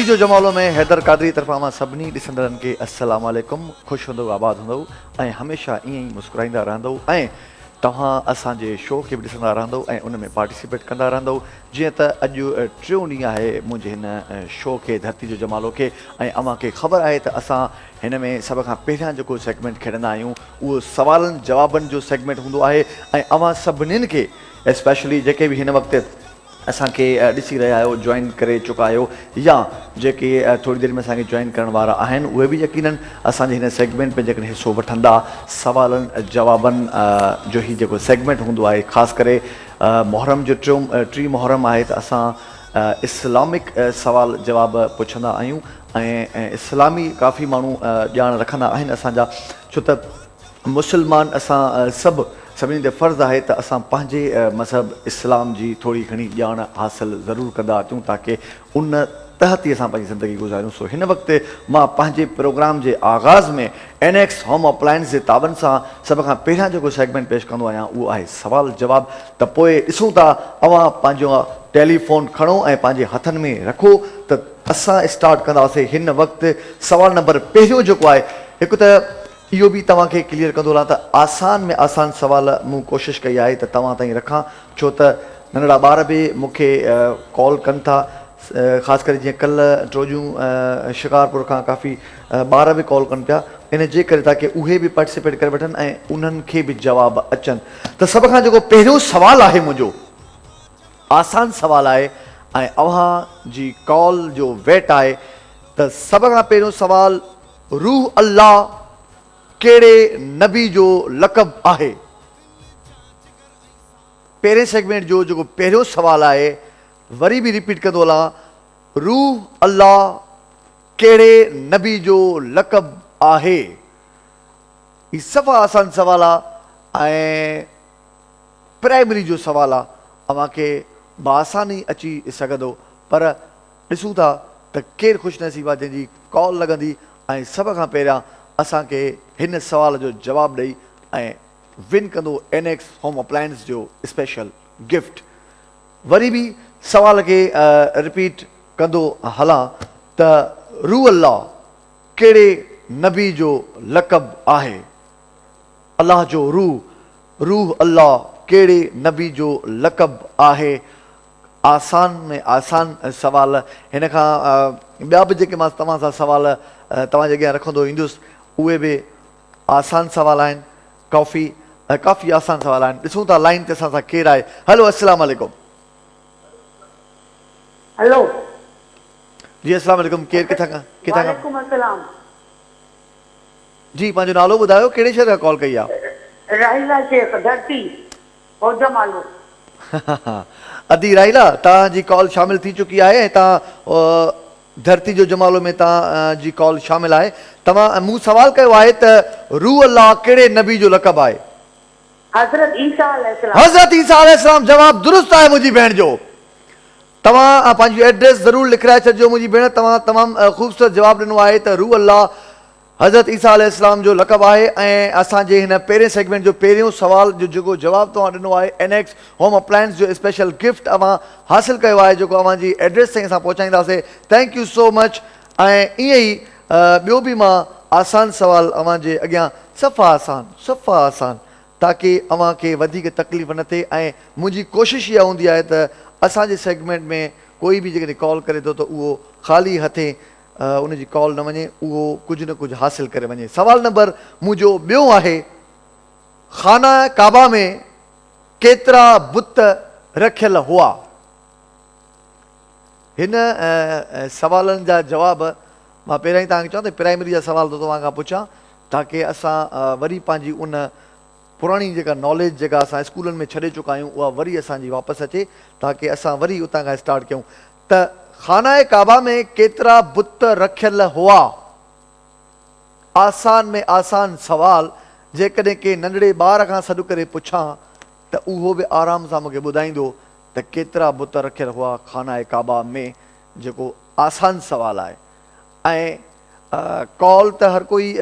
जो जमालो में हैदर कादरी तरफा मां सभिनी ॾिसंदड़नि खे अस्सलाम वालेकुम। ख़ुशि हूंदो आबाद हूंदो ऐं हमेशह ईअं ई मुस्कुराईंदा रहंदो ऐं तव्हां असांजे शो खे बि ॾिसंदा रहंदो ऐं उन में पार्टिसिपेट कंदा रहंदो। जीअं त अॼु टियों ॾींहुं आहे मुंहिंजे हिन शो खे धरती जो जमालो खे ऐं अव्हांखे ख़बर आहे त असां हिन में सभ खां पहिरियां जेको सेगमेंट खेॾंदा आहियूं उहो सवालनि जवाबनि जो सेगमेंट हूंदो आहे ऐं अव्हां सभिनीनि खे स्पेशली जेके बि हिन वक़्तु असांखे ॾिसी रहिया आहियो, जॉइन करे चुका आहियो या जेके थोरी देरि में असांखे जॉइन करण वारा आहिनि उहे बि यकीननि असांजे हिन सेगमेंट में जेकॾहिं हिसो वठंदा सवालनि जवाबनि जो ही जेको सेगमेंट हूंदो आहे। ख़ासि करे मुहर्रम जो टी मुहर्रम आहे त असां इस्लामिक सवाल जवाब पुछंदा आहियूं ऐं इस्लामी काफ़ी माण्हू ॼाण रखंदा आहिनि असांजा, छो त मुस्लमान असां सभिनी ते फ़र्ज़ु आहे त असां पंहिंजे मज़हब इस्लाम जी थोरी घणी ॼाण हासिलु ज़रूरु कंदा अचूं ताकी उन तहत ई असां पंहिंजी ज़िंदगी गुज़ारियूं। सो हिन वक़्तु मां पंहिंजे प्रोग्राम जे आगाज़ में NX होम अप्लायंस जे ताबनि सां सभ खां पहिरियां जेको सेगमेंट पेश कंदो आहियां उहो आहे सवाल जवाब। त पोइ ॾिसूं था अव्हां पंहिंजो टेलीफोन खणो ऐं पंहिंजे हथनि में रखो त असां स्टार्ट कंदासीं हिन वक़्तु। सवाल नंबर पहिरियों जेको आहे, हिकु त इहो बि तव्हांखे क्लियर कंदो रहां त आसान में आसान सवाल मूं कोशिशि कई आहे त तव्हां ताईं रखां, छो त नंढड़ा ॿार बि मूंखे कॉल कनि था। ख़ासि करे जीअं कल्ह ट्रोजूं शिकारपुर खां काफ़ी ॿार बि कॉल कनि पिया, इन जे करे ताकी उहे बि पार्टिसिपेट करे वठनि ऐं उन्हनि खे बि जवाब अचनि। त सभ खां जेको पहिरियों सुवालु आहे मुंहिंजो आसान सुवालु आहे ऐं अव्हां जी कॉल जो वेट आहे। त सभ खां पहिरियों सुवालु, रूह अल्लाह कहिड़े नबी जो लक़ब आहे? पहिरें सेगमेंट जो जेको पहिरियों सुवालु आहे वरी बि रिपीट कंदो हलां, रूह अल्लाह कहिड़े नबी जो लक़ब आहे? ही सफ़ा आसान सुवालु आहे ऐं प्राइमरी जो सुवालु आहे, अव्हांखे बासानी अची सघंदो, पर ॾिसूं था त केरु ख़ुशनसीबु आहे जंहिंजी कॉल लॻंदी ऐं सभ खां पहिरियां असांखे हिन सुवाल जो जवाबु ॾेई ऐं विन कंदो NX होम अप्लायंस जो स्पेशल गिफ्ट। वरी बि सवाल खे रिपीट कंदो हलां त रूह अल्लाह कहिड़े नबी जो लक़ब आहे? अल्लाह जो रूह अल्लाह कहिड़े नबी जो लक़ब आहे? आसान में आसान सवाल। हिन खां ॿिया बि जेके मां तव्हां सां सवाल तव्हांजे अॻियां रखंदो ईंदुसि उहे बि आसान सवाल आहिनि, काफ़ी आसान सवाल आहिनि। ॾिसूं था लाइन ते असां सां केरु आहे। हलो, अस्सलाम वालेकुम। हेलो जी अस्सलाम वालेकुम। केरु किथां खां? वालेकुम अस्सलाम। जी पंहिंजो नालो ॿुधायो, कहिड़े शहर खां कॉल कई आहे? राहिला शेख, धरती जमालो। अदी राहिला, तव्हांजी कॉल शामिल थी चुकी आहे ऐं तव्हां धरती जो जमालो में तव्हांजी कॉल शामिल आहे। तव्हां मूं सवाल कयो आहे त रूह अल्लाह कहिड़े नबी जो लक़ब आहे? हज़रत ईसा अलैहिस्सलाम। हज़रत ईसा अलैहिस्सलाम। जवाब दुरुस्त आहे मुंहिंजी भेण जो। तव्हां पंहिंजी एड्रेस ज़रूरु लिखाए छॾिजो मुंहिंजी भेण। तव्हां तमामु ख़ूबसूरत जवाबु ॾिनो आहे त रूह अल्लाह हज़रत ईसा अलैहिस्सलाम जो लक़ब आहे ऐं असांजे हिन पहिरें सेगमेंट जो पहिरियों सुवाल जो जेको जवाबु तव्हां ॾिनो आहे NX होम अप्लायंस जो स्पेशल गिफ्ट अव्हां हासिलु कयो आहे, जेको अव्हांजी एड्रेस ताईं असां पहुचाईंदासीं। Thank you so much. ऐं ईअं ई ॿियो बि मां आसान सुवालु अव्हांजे अॻियां सफ़ा आसान ताकी अव्हांखे वधीक तकलीफ़ न थिए ऐं मुंहिंजी कोशिशि इहा हूंदी आहे त असांजे सेगमेंट में कोई बि जेकॾहिं कॉल करे थो त उहो ख़ाली हथे उनजी कॉल न वञे, उहो कुझु न कुझु हासिलु करे वञे। सवाल नंबर मुंहिंजो ॿियों आहे, खाना काबा में केतिरा बुत रखियल हुआ? हिन सवालनि जा जवाब मां पहिरियां ई तव्हांखे चवां त प्राइमरी जा सवाल थो तव्हां खां पुछां ताकी असां वरी पंहिंजी उन पुराणी जेका नॉलेज जेका असां स्कूलनि में छॾे चुका आहियूं उहा वरी असांजी वापसि अचे ताकी असां वरी उतां खां स्टार्ट कयूं। त खाना काबा में केतिरा बुत रखियल हुआ? आसान में आसान सवाल। जेकॾहिं के नंढड़े ॿार खां सॾु करे पुछां त उहो बि आराम सां मूंखे ॿुधाईंदो त केतिरा बुत रखियल हुआ खाना काबा में, जेको आसान सवाल आहे। ऐं कॉल त हर कोई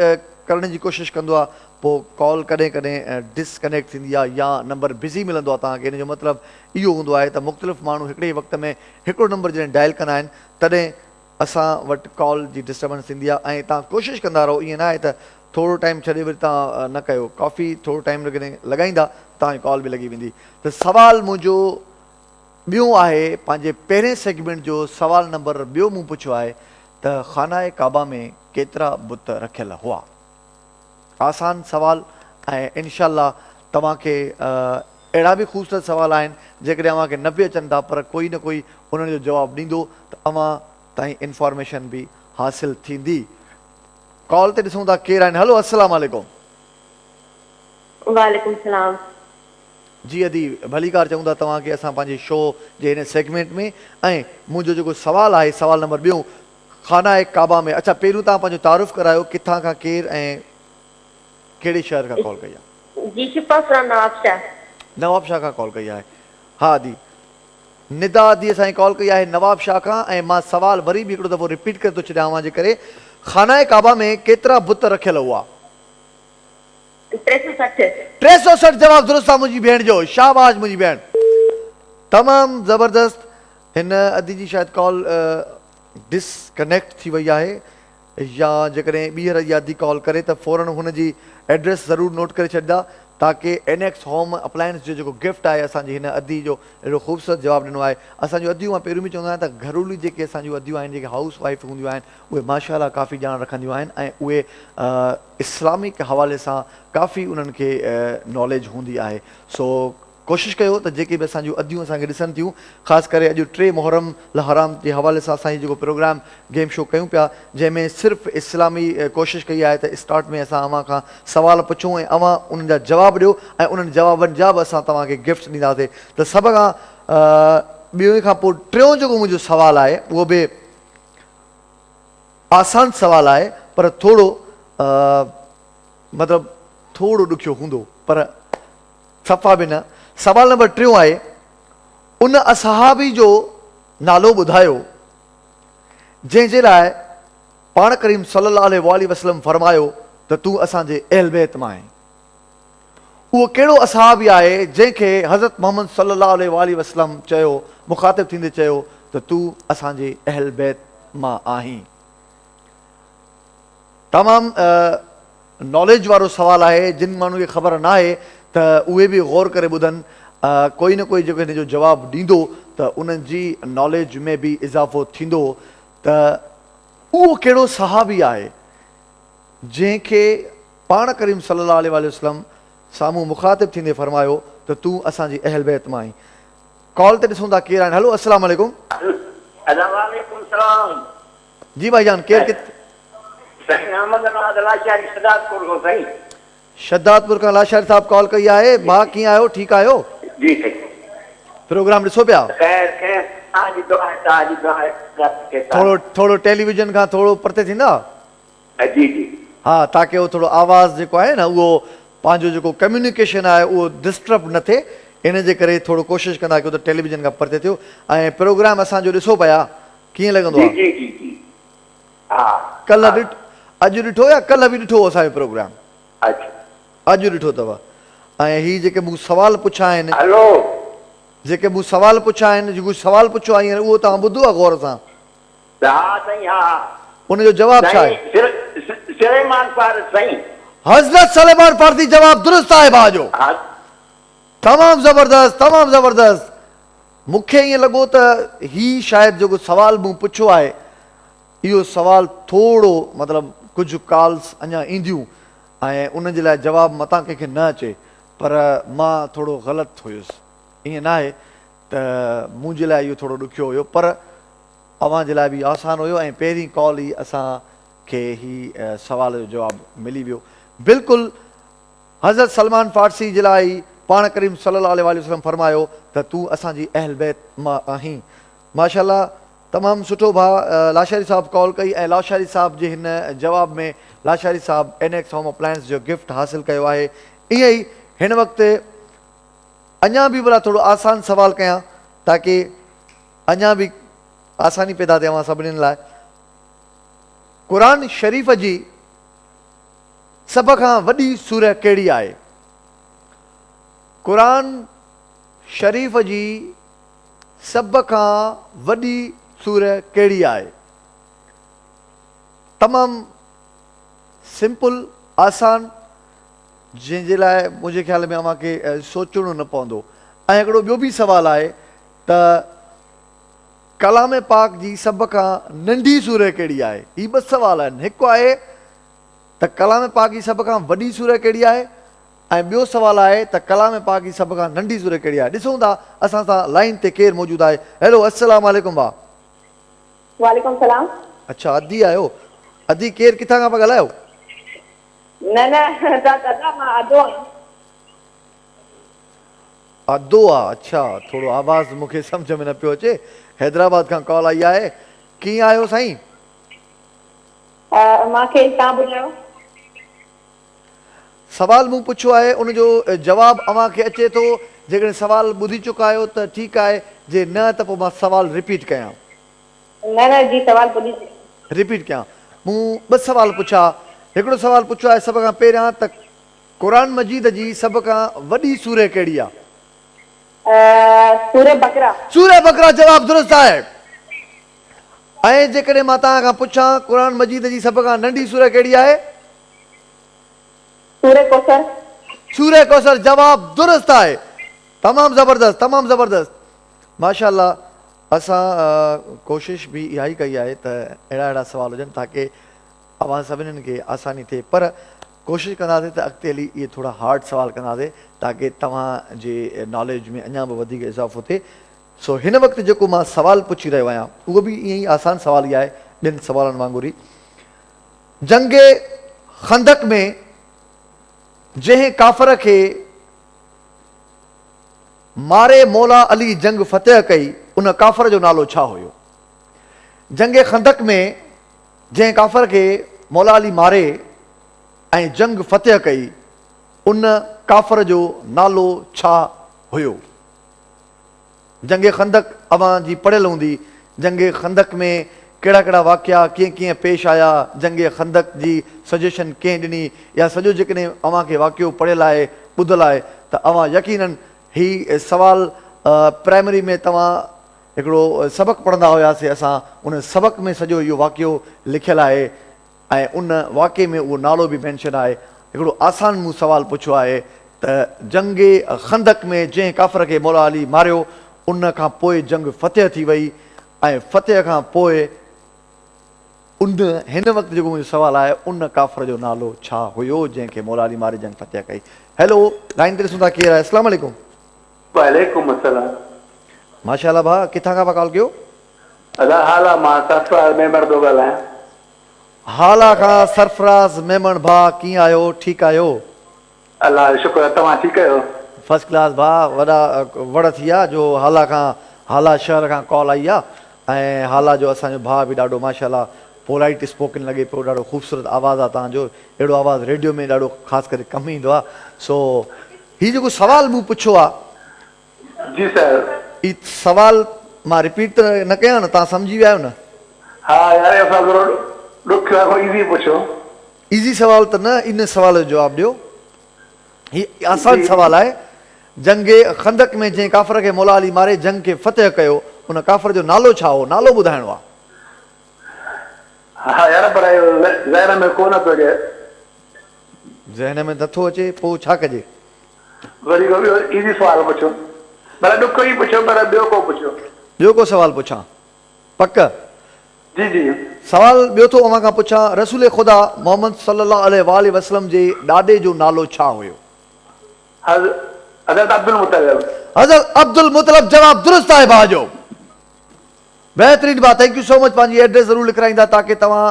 करण जी कोशिशि कंदो आहे, पोइ कॉल कॾहिं कॾहिं डिसकनेक्ट थींदी आहे या नंबर बिज़ी मिलंदो आहे तव्हांखे। इन जो मतिलबु इहो हूंदो आहे त मुख़्तलिफ़ माण्हू हिकिड़े वक़्त में हिकिड़ो नंबर जॾहिं डायल कंदा आहिनि तॾहिं असां वटि कॉल जी डिस्टर्बेंस थींदी आहे ऐं तव्हां कोशिशि कंदा रहो, ईअं न आहे त थोरो टाइम छॾे वरी तव्हां न कयो। काफ़ी थोरो टाइम लॻाईंदा तव्हांजी कॉल बि लॻी वेंदी। त सुवालु मुंहिंजो ॿियो आहे, पंहिंजे पहिरें सेगमेंट जो सुवालु नंबर ॿियो मूं पुछियो आहे त खानाए काबा में केतिरा बुत रखियल हुआ। आसान सुवालु ऐं इनशाला तव्हांखे अहिड़ा बि ख़ूबसूरत सुवाल आहिनि जेकॾहिं अव्हांखे न बि अचनि था पर कोई न कोई उन्हनि जो जवाबु ॾींदो त अव्हां ताईं इंफॉर्मेशन बि हासिलु थींदी। कॉल ते ॾिसूं था केरु आहिनि। हलो, अस्सलाम वालेकुम। वालेकुम सलाम। जी अदी भली कार चऊं था तव्हांखे असां पंहिंजे शो जे हिन सेगमेंट में। ऐं मुंहिंजो जेको सुवालु आहे, सुवालु नंबर ॿियो, खानाए काबा में, अच्छा पहिरियों तव्हां पंहिंजो तारुफ़ करायो, किथां खां केरु ऐं कहिड़े शहर खां कॉल कई आहे? जी शिफा फ्रॉम नवाबशाह। नवाबशाह खां कॉल कई आहे। हा दी, निदा दी असांजी कॉल कई आहे नवाबशाह खां। ऐं मां सुवालु वरी बि हिकिड़ो दफ़ो रिपीट करे थो छॾियां जे करे, खानाए काबा में केतिरा बुत रखियल हुआ? 360। 360 जवाब दुरुस्त आहे मुंहिंजी भेण जो। शाबाश मुंहिंजी भेण, तमामु ज़बरदस्त। हिन अदी जी शायदि कॉल डिसकनेक्ट थी वई आहे, या जेकॾहिं ॿीहर इहा अदी कॉल करे त फ़ौरन हुनजी एड्रेस ज़रूरु नोट करे छॾींदा ताकी NX होम अप्लायंस जो जेको गिफ्ट आहे असांजी हिन अदी जो एॾो ख़ूबसूरत जवाबु ॾिनो आहे। असांजूं अदियूं, मां पहिरियों बि चवंदो आहियां त घरेलू जेके असांजूं अदियूं आहिनि, जेके हाउस वाइफ हूंदियूं आहिनि, उहे माशाअल्लाह काफ़ी ॼाण रखंदियूं आहिनि ऐं उहे इस्लामिक हवाले सां काफ़ी उन्हनि खे नॉलेज हूंदी आहे। सो कोशिशि कयो त जेके बि असांजूं अदियूं असांखे ॾिसनि थियूं, ख़ासि करे अॼु 3 मुहर्रम हराम जे हवाले सां असांजी जेको प्रोग्राम गेम शो कयूं पिया, जंहिंमें सिर्फ़ु इस्लामी कोशिशि कई आहे त स्टार्ट में असां अव्हां खां सुवाल पुछूं ऐं अव्हां उन्हनि जा जवाब ॾियो ऐं उन्हनि जवाबनि जा बि असां तव्हांखे गिफ्ट ॾींदासीं। त सभ खां ॿियो खां पोइ टियों जेको मुंहिंजो सुवालु आहे उहो बि आसान सुवालु आहे पर थोरो मतिलबु थोरो ॾुखियो हूंदो, पर सफ़ा बि न। सुवालु नंबर 3 आहे, उन असहाबी जो नालो ॿुधायो जंहिंजे लाइ पाण करीम सल्लल्लाहु अलैहि वसल्लम फरमायो त तूं असांजे अहल बैत मां आहीं। उहो कहिड़ो असहाबी आहे जंहिंखे हज़रत मोहम्मद सल्लल्लाहु अलैहि वसल्लम चयो, मुखातिब थींदे चयो त तूं असांजे अहल बैत मां आहीं? तमामु नॉलेज वारो सुवालु आहे। जिन माण्हू खे ख़बर न आहे त उहे बि गौर करे ॿुधनि, कोई न कोई जेको हिन जो जवाबु ॾींदो त उन्हनि जी नॉलेज में बि इज़ाफ़ो थींदो त उहो कहिड़ो सहाबी आहे जंहिंखे पाण करीम सल्लल्लाहु अलैहि वसल्लम साम्हूं मुखातिब थींदे फरमायो त तूं असांजी अहल बैत मां आहीं। कॉल ते ॾिसूं था केरु आहिनि। हलो, अस्सलाम वालेकुम। वालेकुम सलाम। जी भाईजान, केरु? शद्दादपुर खां लाशारी साहब कॉल कई आहे। भाउ कीअं आहियो? ठीकु आहियो? जी प्रोग्राम ॾिसो पिया? थोरो टेलीविजन खां थोरो परते थींदा? जी जी। हा, ताकी उहो थोरो आवाज़ जेको आहे न उहो पंहिंजो जेको कम्युनिकेशन आहे उहो डिस्टर्ब न थिए, इन जे करे थोरो कोशिशि कंदा कयो त टेलीविजन खां परते थियो ऐं प्रोग्राम असांजो ॾिसो पिया कीअं लॻंदो आहे? कल्ह अॼु ॾिठो या कल्ह बि ॾिठो असांजो प्रोग्राम? अॼु ॾिठो अथव। ऐं हीअ जेके मूं सुवाल पुछा आहिनि, जेके मूं सुवाल पुछा आहिनि, जेको सुवाल पुछो आहे हींअर उहो तव्हां ॿुधो आहे गौर सां? उनजो जवाबु छा आहे? हज़रत सलेमान फारसी। जवाबु दुरुस्त आहे भाउ जो। तमामु ज़बरदस्त, तमामु ज़बरदस्त। मूंखे ईअं लॻो त ही शायदि जेको सुवालु मूं पुछो आहे इहो सुवालु थोरो मतिलबु कुझु कॉल्स अञा ईंदियूं ऐं उन जे लाइ जवाबु मतां कंहिंखे न अचे, पर मां थोरो ग़लति हुयुसि। ईअं न आहे त मुंहिंजे लाइ इहो थोरो ॾुखियो हुयो, पर अव्हां जे लाइ बि आसान हुयो ऐं पहिरीं कॉल ई असांखे ही सुवाल जो जवाबु मिली वियो। बिल्कुलु हज़रत सलमान फारसी जे लाइ पाण करीम सल्लल्लाहु अलैहि वसल्लम फरमायो त तूं असांजी अहल बैत मां आहीं। माशाअल्लाह, तमामु सुठो भाउ लाशारी साहब कॉल कई ऐं लाशारी साहब जे हिन जवाब में लाशारी साहब NX होम अप्लायंस जो गिफ्ट हासिलु कयो आहे। ईअं ई हिन वक़्तु अञा बि भला थोरो आसान सुवालु कयां ताकी अञा बि आसानी पैदा थिए अव्हां सभिनीनि लाइ। क़ुरान शरीफ़ जी सभ खां वॾी सूरह कहिड़ी आहे? क़ुरान शरीफ़ जी सभ खां वॾी सूरह कहिड़ी आहे? तमामु सिंपल आसान, जंहिंजे लाइ मुंहिंजे ख़्याल में अव्हांखे सोचणो न पवंदो। ऐं हिकिड़ो ॿियो बि सुवालु आहे त कलाम पाक जी सभ खां नंढी सूरह कहिड़ी आहे? ही ॿ सुवाल आहिनि। हिकु आहे त कलाम पाक जी सभ खां वॾी सूरह कहिड़ी आहे, ऐं ॿियो सुवालु आहे त कलाम पाक जी सभ खां नंढी सूरह कहिड़ी आहे। ॾिसूं था असां सां लाइन ते केरु मौजूदु आहे। हेलो, अस्सलाम वालेकुम भाउ। वालेकुम सलाम। अच्छा, अदी आहियो? अदी केरु, किथां खां पिया ॻाल्हायो? न दादा मां आदो आहियां। अदो आहे? अच्छा, थोरो आवाज़ मूंखे सम्झ में न पियो अचे। हैदराबाद खां कॉल आई आहे। कीअं आहियो साईं? मूंखे तव्हां ॿुधायो। सवाल मूं पुछियो आहे, उनजो जवाबु अव्हांखे अचे थो। जेकॾहिं सवाल ॿुधी चुका आहियो त ठीकु आहे, जे न त पोइ मां सवाल रिपीट कयां। न जी सवाल ॿुधी रिपीट कयां। मूं ॿ सवाल पुछा। हिकिड़ो सवाल पुछियो आहे सभ खां पहिरियां त क़ुरान मजीद जी सभ खां वॾी सूरह कहिड़ी आहे? सूरह बकरा। सूरह बकरा जवाबु दुरुस्त आहे। ऐं जेकॾहिं मां तव्हां खां पुछां क़ुरान मजीद जी सभ खां नंढी सूरह कहिड़ी आहे? सूरह कौसर। सूरह कौसर जवाबु दुरुस्त आहे। तमामु ज़बरदस्त, तमामु ज़बरदस्त, माशाअल्लाह। असां कोशिशि बि इहा ई कई आहे त अहिड़ा अहिड़ा सुवाल हुजनि ताकी अवां सभिनीनि खे आसानी थिए, पर कोशिशि कंदासीं त अॻिते हली इहे थोरा हार्ड सुवाल कंदासीं ताकी तव्हांजे नॉलेज में अञा बि वधीक इज़ाफ़ो थिए। सो हिन वक़्तु जेको मां सुवालु पुछी रहियो आहियां उहो बि ईअं ई आसान सुवाल ई आहे, ॿिनि सुवालनि वांगुरु ई। जंगे खंदक में जंहिं काफ़र खे मारे मौला अली जंग फ़तेह कई, उन काफ़र जो नालो छा हुयो? जंगे खंदक में जंहिं काफ़र खे मौला अली मारे ऐं जंग फ़तेह कई, उन काफ़र जो नालो छा हुयो? जंगे खंदक अवां जी पढ़ियल हूंदी। जंगे खंदक में कहिड़ा कहिड़ा वाक़िया कीअं कीअं पेश आया, जंगे खंदक जी सजेशन कंहिं ॾिनी, या सॼो जेकॾहिं अव्हांखे वाक़ियो पढ़ियल आहे, ॿुधल आहे, त अव्हां यकीनन ही सवाल प्राइमरी में तव्हां हिकिड़ो सबक़ु पढ़ंदा हुआसीं असां, उन सबक़ में सॼो इहो वाक़ियो लिखियलु आहे ऐं उन वाक़े में उहो नालो बि मेंशन आहे। हिकिड़ो आसान मूं सुवालु पुछियो आहे त जंगे खंदक में जंहिं काफ़र खे मौला अली मारियो, उन खां पोइ जंग फ़तेह थी वई, ऐं फ़तेह खां पोइ हिन वक़्तु जेको मुंहिंजो सुवालु आहे, उन काफ़र जो नालो छा हुयो जंहिंखे मौला अली मारे जंग फ़तेह कई? हेलो, लाइन ते ॾिसूं था केरु आहे। अस्सलाम वालेकुम। वालेकुम अस्सलाम। माशाअल्लाह भाउ, किथां खां पिया कॉल कयो? हाला मां सरफराज़ मेमण थो ॻाल्हायां। हाला खां सरफराज़ मेमण भाउ, कीअं आहियो? ठीकु आहियो? अलाह जो शुक्र आहे, तव्हां ठीकु आहियो? फर्स्ट क्लास भाउ। वॾा वड़ थी विया जो हाला शहर खां कॉल आई आहे, ऐं हाला जो असांजो भाउ बि ॾाढो माशाअल्लाह पोलाइट स्पोकन लॻे पियो। ॾाढो ख़ूबसूरत आवाज़ु आहे तव्हांजो। अहिड़ो आवाज़ु रेडियो में ॾाढो ख़ासि करे कमु ईंदो आहे। सो हीउ जेको सुवालु मूं पुछियो आहे, जी सर, ही सुवालु मां रिपीट त न कयां न? तव्हां सम्झी विया आहियो न? हा यार, असां थोरो ॾुखियो आहे, इज़ी पुछो। इज़ी सुवालु त न, इन सुवाल जो जवाबु ॾियो। हीउ आसान सुवालु आहे। जंगे खंदक में जंहिं काफ़र खे मौला अली मारे जंग खे फ़तेह कयो, उन काफ़र जो नालो छा हो? नालो ॿुधाइणो आहे। हा यार, पर ज़हन में कोन थो अचे। ज़हन में नथो अचे, पोइ छा कजे? वरी इज़ी सुवाल पुछो, पर ॾुखियो ई पुछो, पर ॿियो को पुछो। ॿियो को सुवालु पुछां? पक? जी जी। सवाल ॿियो थो अव्हां खां पुछां, रसूल ख़ुदा मोहम्मद सल्लल्लाहु अलैहि वसल्लम जे ॾाॾे जो नालो छा हुयो? हज़रत अब्दुल मुतलिब। हज़रत अब्दुल मुतलिब जवाबु दुरुस्त आहे भाउ जो। बहितरीन भाउ, थैंक यू सो मच। पंहिंजी एड्रेस ज़रूरु लिखाईंदा ताकी तव्हां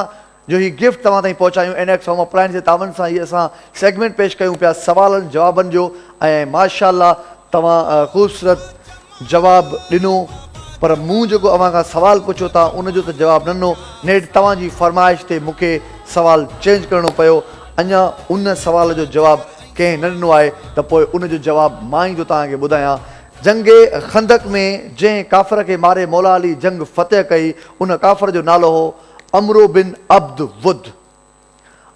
जो ही गिफ्ट तव्हां ताईं पहुचायूं। एनएक्स होम अप्लायंस जे तावन सां ही असां सेगमेंट पेश कयूं पिया सवालनि जवाबनि जो, ऐं माशाअल्लाह तव्हां ख़ूबसूरत जवाबु ॾिनो। पर मूं जेको अव्हां खां सुवालु पुछियो था उनजो त जवाबु ॾिनो, नेठ तव्हांजी फरमाइश ते मूंखे सुवालु चेंज करिणो पियो। अञा उन सुवाल जो जवाबु कंहिं न ॾिनो आहे, त पोइ उनजो जवाबु मां ई थो तव्हांखे ॿुधायां। जंगे खंदक में जंहिं काफ़र खे मारे मौला अली जंग फ़तेह कई, उन काफ़र जो नालो हो अमरो बिन अब्द वुद।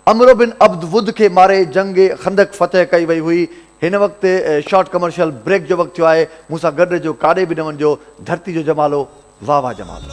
अमरो बिन अब्द वुद खे मारे जंग खंदक फ़तेह कई वई हुई। हिन वक़्तु शॉर्ट कमर्शियल ब्रेक जो वक़्तु थियो आहे। मूंसां गॾु जो काॾे बि न वञिजो। धरती जो जमालो, वाह वाह जमालो।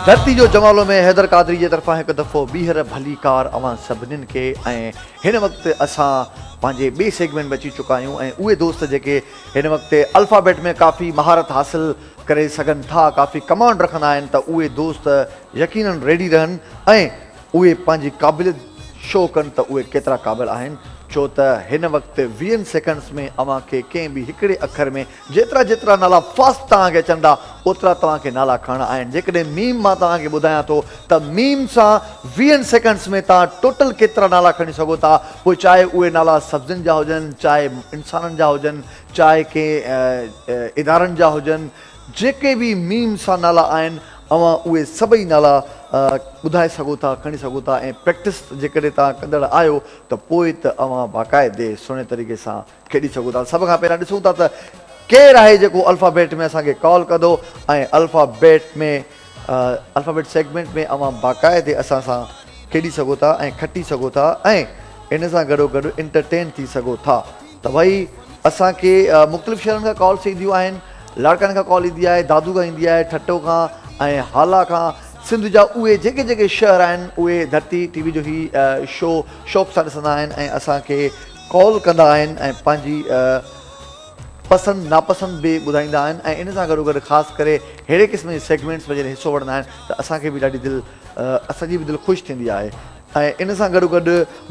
धरती जो जमालो में हैदर कादरी जे तरफ़ां हिकु दफ़ो ॿीहर भली कार अवां सभिनीनि खे ऐं हिन वक़्तु असां पंहिंजे ॿिए सेगमेंट में अची चुका आहियूं ऐं उहे दोस्त जेके हिन वक़्तु अल्फ़ाबेट में काफ़ी महारत हासिल करे सघनि था, काफ़ी कमांड रखंदा आहिनि, त उहे दोस्त यकीनन रेडी रहनि ऐं उहे पंहिंजी क़ाबिलियत शो कनि त उहे केतिरा क़ाबिल आहिनि। छो त हिन वक़्तु 20 सेकंड्स में अव्हां खे कंहिं बि हिकिड़े अखर में जेतिरा जेतिरा नाला फास्ट तव्हांखे अचनि था ओतिरा तव्हांखे नाला खणणा आहिनि। जेकॾहिं मीम मां तव्हांखे ॿुधायां थो त मीम सां 20 सेकंड्स में तव्हां टोटल केतिरा नाला खणी सघो था, पोइ चाहे उहे नाला सब्ज़ियुनि जा हुजनि, चाहे इंसाननि जा हुजनि, चाहे कंहिं इदारनि जा हुजनि, जेके बि मीम सां नाला आहिनि अवां उहे सभई नाला ॿुधाए सघो था, खणी सघो था। ऐं प्रैक्टिस जेकॾहिं तव्हां कंदड़ आहियो त पोइ त अवां बाक़ाइदे सुहिणे तरीक़े सां खेॾी सघो था। सभ खां पहिरियां ॾिसूं था त केरु आहे जेको अल्फ़ाबेट में असांखे कॉल कंदो ऐं अल्फ़ाबेट सेगमेंट में अवां बाक़ाइदे असां सां खेॾी सघो था ऐं खटी सघो था ऐं इन सां गॾोगॾु इंटरटेन थी सघो था। त भई असांखे मुख़्तलिफ़ शहरनि खां कॉल्स ईंदियूं आहिनि, लाड़काने खां कॉल ईंदी आहे, दादू खां ईंदी आहे, ठटो खां ऐं हाला खां। सिंध जा उहे जेके जेके शहर आहिनि उहे धरती टीवी जो ई शो शौक़ सां ॾिसंदा आहिनि ऐं असांखे कॉल कंदा आहिनि ऐं पंहिंजी पसंदि नापसंदि बि ॿुधाईंदा आहिनि ऐं इन सां गॾोगॾु ख़ासि करे अहिड़े क़िस्म जे सेगमेंट्स में जॾहिं हिसो वठंदा आहिनि त असांखे बि ॾाढी असांजी बि दिलि ख़ुशि थींदी आहे। ऐं इन सां गॾोगॾु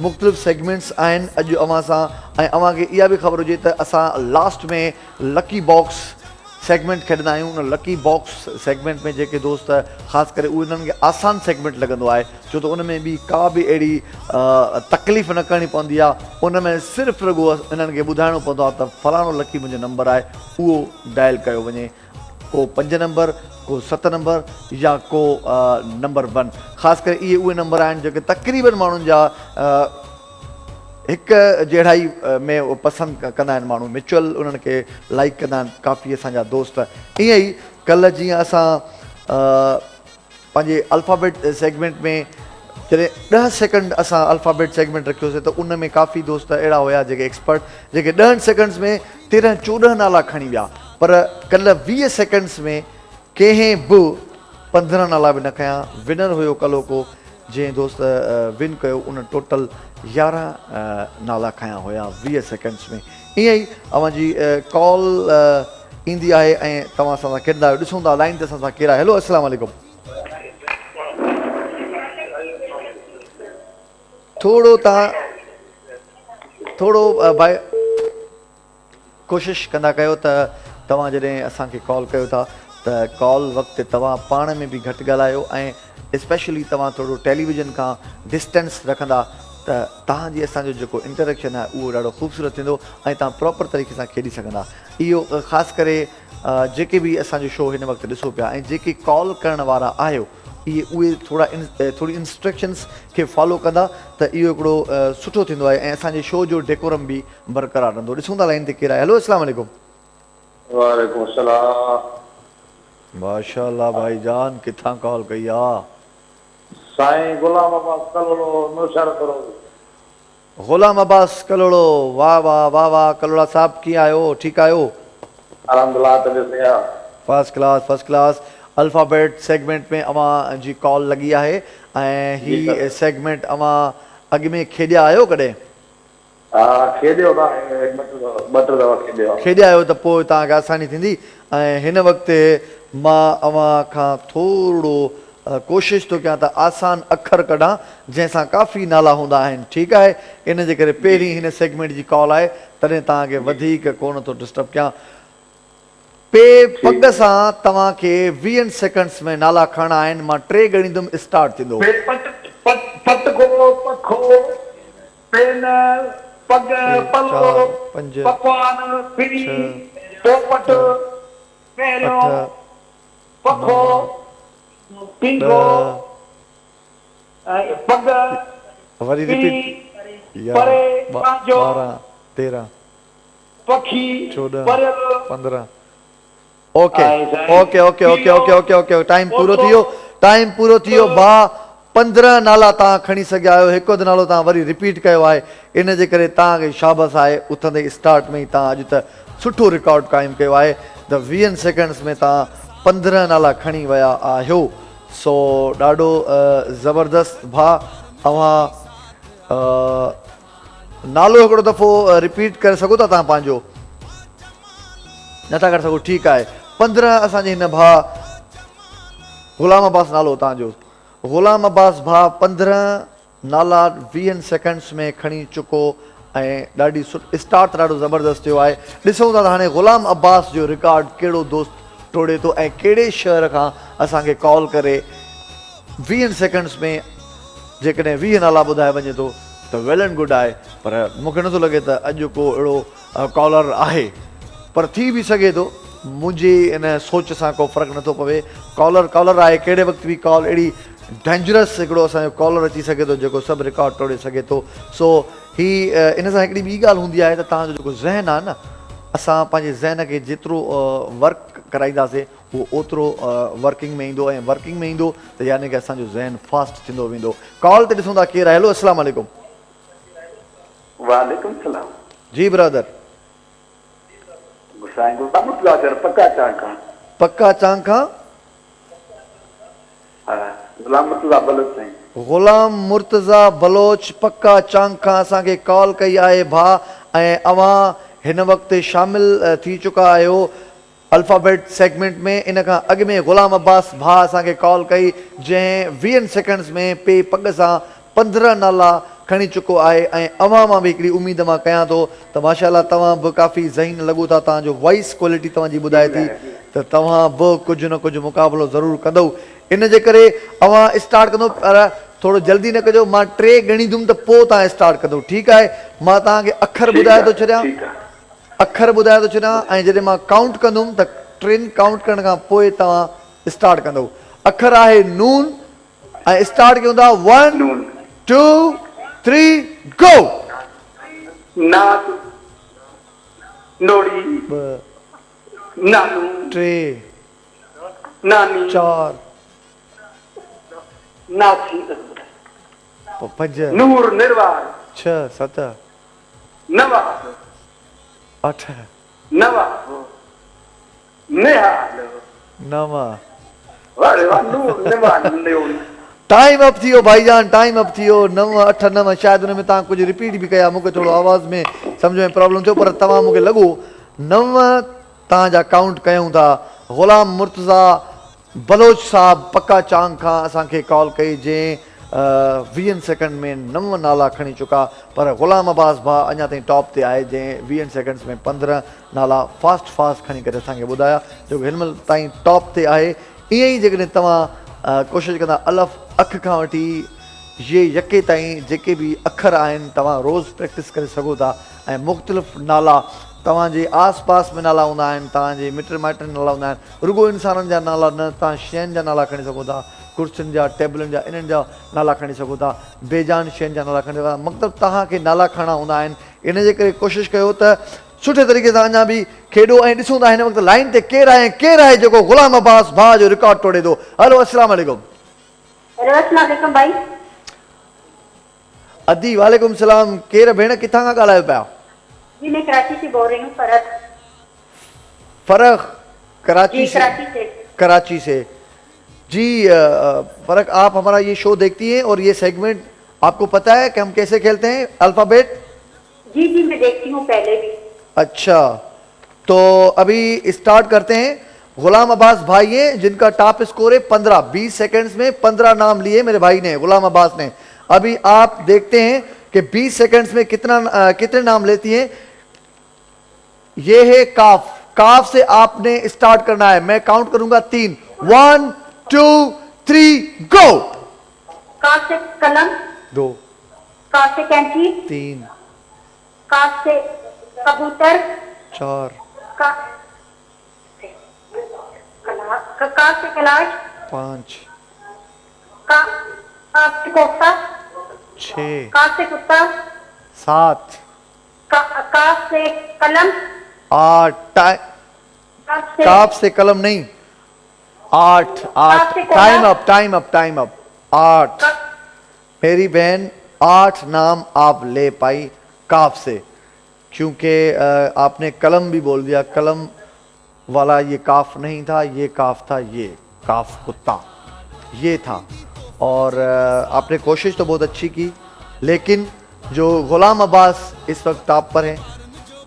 मुख़्तलिफ़ सेगमेंट्स आहिनि अॼु अव्हां सां। ऐं अव्हांखे इहा बि ख़बर हुजे त असां लास्ट में लकी बॉक्स सेगमेंट खेॾंदा आहियूं। उन लकी बॉक्स सेगमेंट में जेके दोस्त ख़ासि करे उहे उन्हनि खे आसान सेगमेंट लॻंदो आहे, छो त उन में बि का बि अहिड़ी तकलीफ़ न करणी पवंदी आहे। उन में सिर्फ़ु रुॻो इन्हनि खे ॿुधाइणो पवंदो आहे त फलाणो लकी मुंहिंजो नंबर आहे, उहो डायल कयो वञे, को 5 नंबर, को 7 नंबर या को नंबर 1। ख़ासि करे इहे उहे नंबर आहिनि जेके तक़रीबन माण्हुनि जा हिकु जहिड़ा ई में पसंदि कंदा आहिनि माण्हू, म्यूचुअल उन्हनि खे लाइक कंदा आहिनि काफ़ी असांजा दोस्त। ईअं ई कल्ह जीअं असां पंहिंजे अल्फ़ाबेट सेगमेंट में जॾहिं 10 सेकंड असां अल्फ़ाबेट सेगमेंट रखियोसीं त उन में काफ़ी दोस्त अहिड़ा हुया जेके एक्सपर्ट जेके 10 सेकंड्स में 13-14 नाला खणी विया, पर कल्ह 20 सेकंड्स में कंहिं बि 15 नाला बि न खयां। विनर हुयो कल्ह को जंहिं दोस्त विन कयो उन टोटल 11 नाला खया हुया 20 सेकंड्स में। ईअं ई अव्हांजी कॉल ईंदी आहे ऐं तव्हां असां सां खेॾंदा आहियो। ॾिसूं था लाइन ते असां सां केरु आहे। हेलो, अस्सलाम वालेकुम। थोरो भाई कोशिशि कंदा कयो त तव्हां जॾहिं असांखे कॉल कयो था त कॉल वक़्तु तव्हां पाण में बि घटि ॻाल्हायो ऐं स्पेशली तव्हां थोरो टेलीविज़न खां डिस्टेंस रखंदा त तव्हांजी असांजो जेको इंटरेक्शन आहे उहो ॾाढो ख़ूबसूरत थींदो ऐं तव्हां प्रॉपर तरीक़े सां खेॾी सघंदा। इहो ख़ासि करे जेके बि असांजो शो हिन वक़्तु ॾिसो पिया ऐं जेके कॉल करण वारा आहियो उहे थोरी इंस्ट्रक्शन्स खे फॉलो कंदा त इहो हिकिड़ो सुठो थींदो आहे ऐं असांजे शो जो डेकोरम बि बरक़रार रहंदो। ॾिसूं था लाइन ते केरु आहे। हेलो, अस्सलाम वालेकुम। वालेकुम सलाम। माशाअल्लाह भाईजान, किथां कॉल कई आहे? साईं गुलाम अब्बास कलोड़ो नौशहर करो। गुलाम अब्बास कलोड़ो, वाह वाह वाह वाह। कलोड़ा साहब कीअं आहियो? ठीकु आहियो? अल्हम्दुलिल्लाह तबियत आहे first class first class. Alphabet segment में अव्हां जी कॉल लॻी आहे ऐं ही सेगमेंट अव्हां अॻु में खेॾिया आहियो कॾहिं? हा, खेॾियो आहे, ॿ टे दफ़ा खेॾियो आहे। खेॾिया आहियो त पोइ तव्हांखे आसानी थींदी। ऐं हिन वक़्तु मां अव्हां खां थोरो कोशिशि थो कयां त आसान अखर कढां जंहिंसां काफ़ी नाला हूंदा आहिनि। ठीकु आहे, इन जे करे पहिरीं हिन सेगमेंट जी कॉल आहे तॾहिं तव्हांखे वधीक कोन थो डिस्टर्ब कयां। पग सां तव्हांखे 20 सेकंड्स में नाला खणणा आहिनि। मां 3 ॻणींदुमि, स्टार्ट थींदो। पटको, पखो, पेन, पग, पलो, पकवान, पिड़ी, पोपट, पहिरियों, पखो, पिंगो, पग, वरी रिपीट। 12, 13, पखी, 14, 15। Okay okay okay okay okay okay okay time पूरो थी वियो, टाइम पूरो थी वियो भाउ। 15 नाला तव्हां खणी सघिया आहियो। हिकु अधु नालो तव्हां वरी रिपीट कयो आहे, इन जे करे तव्हांखे शाबाश आहे। उथंदे स्टार्ट में ई तव्हां अॼु त सुठो रिकॉर्ड क़ाइमु कयो आहे। त 20 सेकंड्स में तव्हां 15 नाला खणी विया आहियो। सो ॾाढो ज़बरदस्त भाउ अवां नालो हिकिड़ो दफ़ो रिपीट करे सघो था तव्हां पंहिंजो? नथा करे सघो, ठीकु आहे। 15 असांजे हिन भाउ ग़ुलाम अब्बास नालो तव्हांजो। ग़ुलाम अब्बास भाउ 15 नाला 20 सेकेंड्स में खणी चुको ऐं ॾाढी स्टार्ट ॾाढो ज़बरदस्त थियो आहे। ॾिसूं था त हाणे ग़ुलाम अब्बास जो रिकॉर्ड कहिड़ो दोस्त टोड़े थो ऐं कहिड़े शहर खां असांखे कॉल करे 20 सेकेंड्स में जेकॾहिं 20 नाला ॿुधाए वञे थो त वेल एंड गुड आहे। पर मूंखे नथो लॻे त अॼु को अहिड़ो कॉलर आहे, पर थी बि सघे थो। मुंहिंजी इन सोच सां को फ़र्क़ु नथो पवे। कॉलर आहे, कहिड़े वक़्तु बि कॉल अहिड़ी डेंजरस हिकिड़ो असांजो कॉलर अची सघे थो जेको सभु रिकॉर्ड टोड़े सघे थो। सो इन सां हिकिड़ी ॿी ॻाल्हि हूंदी आहे त तव्हांजो जेको ज़हन आहे न, असां पंहिंजे ज़हन खे जेतिरो वर्क कराईंदासीं उहो ओतिरो वर्किंग में ईंदो, ऐं वर्किंग में ईंदो त यानी कि असांजो ज़हन फास्ट थींदो वेंदो। कॉल ते ॾिसूं था केरु आहे। हेलो, अस्सलाम वालेकुम। वालेकुम सलाम जी ब्रदर। पक्का चांग खां ग़ुलाम मुर्तज़ा बलोच पक्का चांग खां असांखे कॉल कई आहे भाउ, ऐं अवां हिन वक़्तु शामिल थी चुका आहियो अल्फ़ाबेट सेगमेंट में। इन खां अॻु में ग़ुलाम अब्बास भाउ असांखे कॉल कई जंहिं 20 सेकेंड्स में पे पग सां 15 नाला खणी चुको आहे। ऐं अवां मां बि हिकिड़ी उमेद मां कयां थो त माशाअल्लाह तव्हां बि काफ़ी ज़हीन लॻो था। तव्हांजो वॉइस क्वालिटी तव्हांजी ॿुधाए थी त तव्हां बि कुझु न कुझु मुक़ाबिलो ज़रूरु कंदव। इन जे करे अवां स्टार्ट कंदो, पर थोरो जल्दी न कजो। मां 3 ॻणींदुमि त पोइ तव्हां स्टार्ट कंदो, ठीकु आहे? मां तव्हांखे अखर ॿुधाए थो छॾियां, अखर ॿुधाए थो छॾियां, ऐं जॾहिं मां काउंट कंदुमि त 3 काउंट करण खां पोइ तव्हां स्टार्ट कंदव। अखर आहे नून, ऐं स्टार्ट कयूं था 1 2 3 गो। नात नोड़ी 2 नानू 3 नानी 4 नाथी 5 नूर निर्वाण 6 7 नवाब 8 नवाब निहाल 9। वारे वाह नूर निर्वाण टाइम अप थी वियो भाईजान, टाइम अप थी वियो। 9 8 9 शायदि हुन में तव्हां कुझु रिपीट बि कया, मूंखे थोरो आवाज़ में सम्झ में प्रॉब्लम थियो, पर तव्हां मूंखे लॻो 9 तव्हांजा काउंट कयूं था। ग़ुलाम मुर्तज़ा बलोच साहब पक्का चांग खां असांखे कॉल कई जंहिं 20 सेकेंड में 9 नाला खणी चुका। पर ग़ुलाम अब्बास भाउ अञा ताईं टॉप ते आहे जंहिं 20 सेकेंड्स में 15 नाला फास्ट खणी करे असांखे ॿुधाया, जेको हिन महिल ताईं टॉप ते आहे। ईअं ई जेकॾहिं तव्हां कोशिशि कंदा अलफ़ अख खां वठी ये यके ताईं जेके बि अखर आहिनि तव्हां रोज़ु प्रैक्टिस करे सघो था, ऐं मुख़्तलिफ़ नाला तव्हांजे आस पास में नाला हूंदा आहिनि, तव्हांजे मिट माइटनि नाला हूंदा आहिनि, रुगो इंसाननि जा नाला न, तव्हां शयुनि जा नाला खणी सघो था, कुर्सियुनि जा टेबलुनि जा इन्हनि जा नाला खणी सघो था, बेजान शयुनि जा नाला खणी सघो था। मतिलबु तव्हांखे नाला खणणा हूंदा आहिनि। इन जे करे कोशिशि कयो त सुठे तरीक़े सां अञा बि खेॾो। ऐं ॾिसूं था हिन वक़्तु लाइन ते केरु आहे जेको ग़ुलाम अब्बास भाउ जो रिकॉर्ड तोड़े थो। हलो, अस्सलाम वालेकुम। वालेकुम भाई। अदी वालेकुम सलाम। केरु भेण, किथां खां ॻाल्हायो पिया? जी मैं कराची से बोल रही हूँ। फरख कराची से। कराची से जी। फरख, आप हमारा ये शो देखती हैं और ये सेगमेंट आपको पता है कि हम कैसे खेलते हैं अल्फाबेट? जी मैं देखती हूँ पहले भी। अच्छा, तो अभी स्टार्ट करते हैं। ग़ुलाम अब्बास भाई हैं जिनका टॉप स्कोर है 15। 20 सेकंड्स में 15 नाम लिए मेरे भाई ने, ग़ुलाम अब्बास ने। अभी आप देखते हैं कि 20 सेकंड्स में कितने नाम लेती हैं। ये है काफ। काफ से आपने स्टार्ट करना है। मैं काउंट करूंगा 3 1 2 3 गो। काफ से कलम 2 काफ से कैंची 3 काफ से कबूतर 4 काफ से कैलाश 5 काफ से कोफ्ता 6 काफ से कुत्ता 7 काफ से कलम 8 काफ से कलम नहीं 8 टाइम अप 8। मेरी बहन 8 नाम आप ले पाई काफ से, क्योंकि आपने कलम भी बोल दिया। कलम वाला ये काफ नहीं था, ये काफ था, ये काफ कुत्ता। ये था। और आपने कोशिश तो बहुत अच्छी की, लेकिन जो गुलाम अब्बास इस वक्त टॉप पर हैं,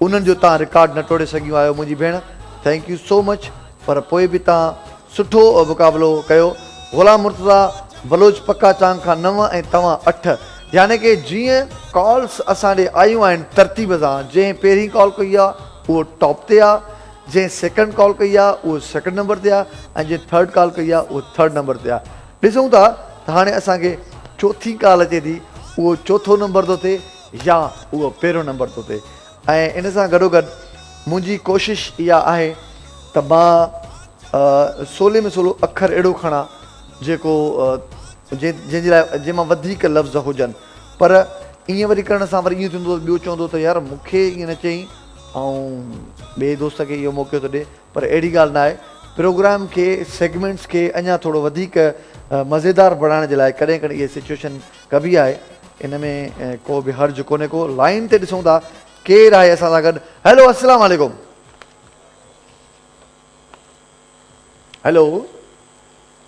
उन्हनि जो तव्हां रिकॉर्ड न तोड़े सघियो आहियो मुंहिंजी भेण, थैंक यू सो मच। पर पोइ बि तव्हां सुठो मुक़ाबिलो कयो। गुलाम मुर्तज़ा बलोच पक्का चांग खां 9 ऐं तव्हां 8, यानी कि जीअं कॉल्स असां ॾे आयूं आहिनि तरतीब सां, जंहिं पहिरीं कॉल कई आहे उहो टॉप ते आहे, जंहिं सेकंड कॉल कई आहे उहो सेकंड नंबर ते आहे, ऐं जंहिं थर्ड कॉल कई आहे उहो थर्ड नंबर ते आहे। ॾिसूं था त हाणे असांखे चौथी कॉल अचे थी, उहो चोथों नंबर थो थिए या उहो पहिरियों नंबर थो थिए। ऐं इन सां गॾोगॾु मुंहिंजी कोशिशि इहा आहे त मां सोले में सोलो अखर अहिड़ो खणा जेको जंहिंजे लाइ जंहिंमां वधीक लफ़्ज़ हुजनि। पर ईअं वरी करण सां वरी ईअं थींदो, ॿियो चवंदो त यार मूंखे ईअं न चई ऐं ॿिए दोस्त खे इहो मौक़ो थो ॾिए। पर अहिड़ी ॻाल्हि न आहे। प्रोग्राम खे सेगमेंट्स खे अञा थोरो वधीक मज़ेदार बणाइण जे लाइ कॾहिं कॾहिं इहा सिचुएशन कबी आहे। इन में को बि हर्ज कोन्हे को। लाइन ते ॾिसूं था केरु आहे असां सां गॾु। हेलो, अस्सलाम वालेकुम। हेलो,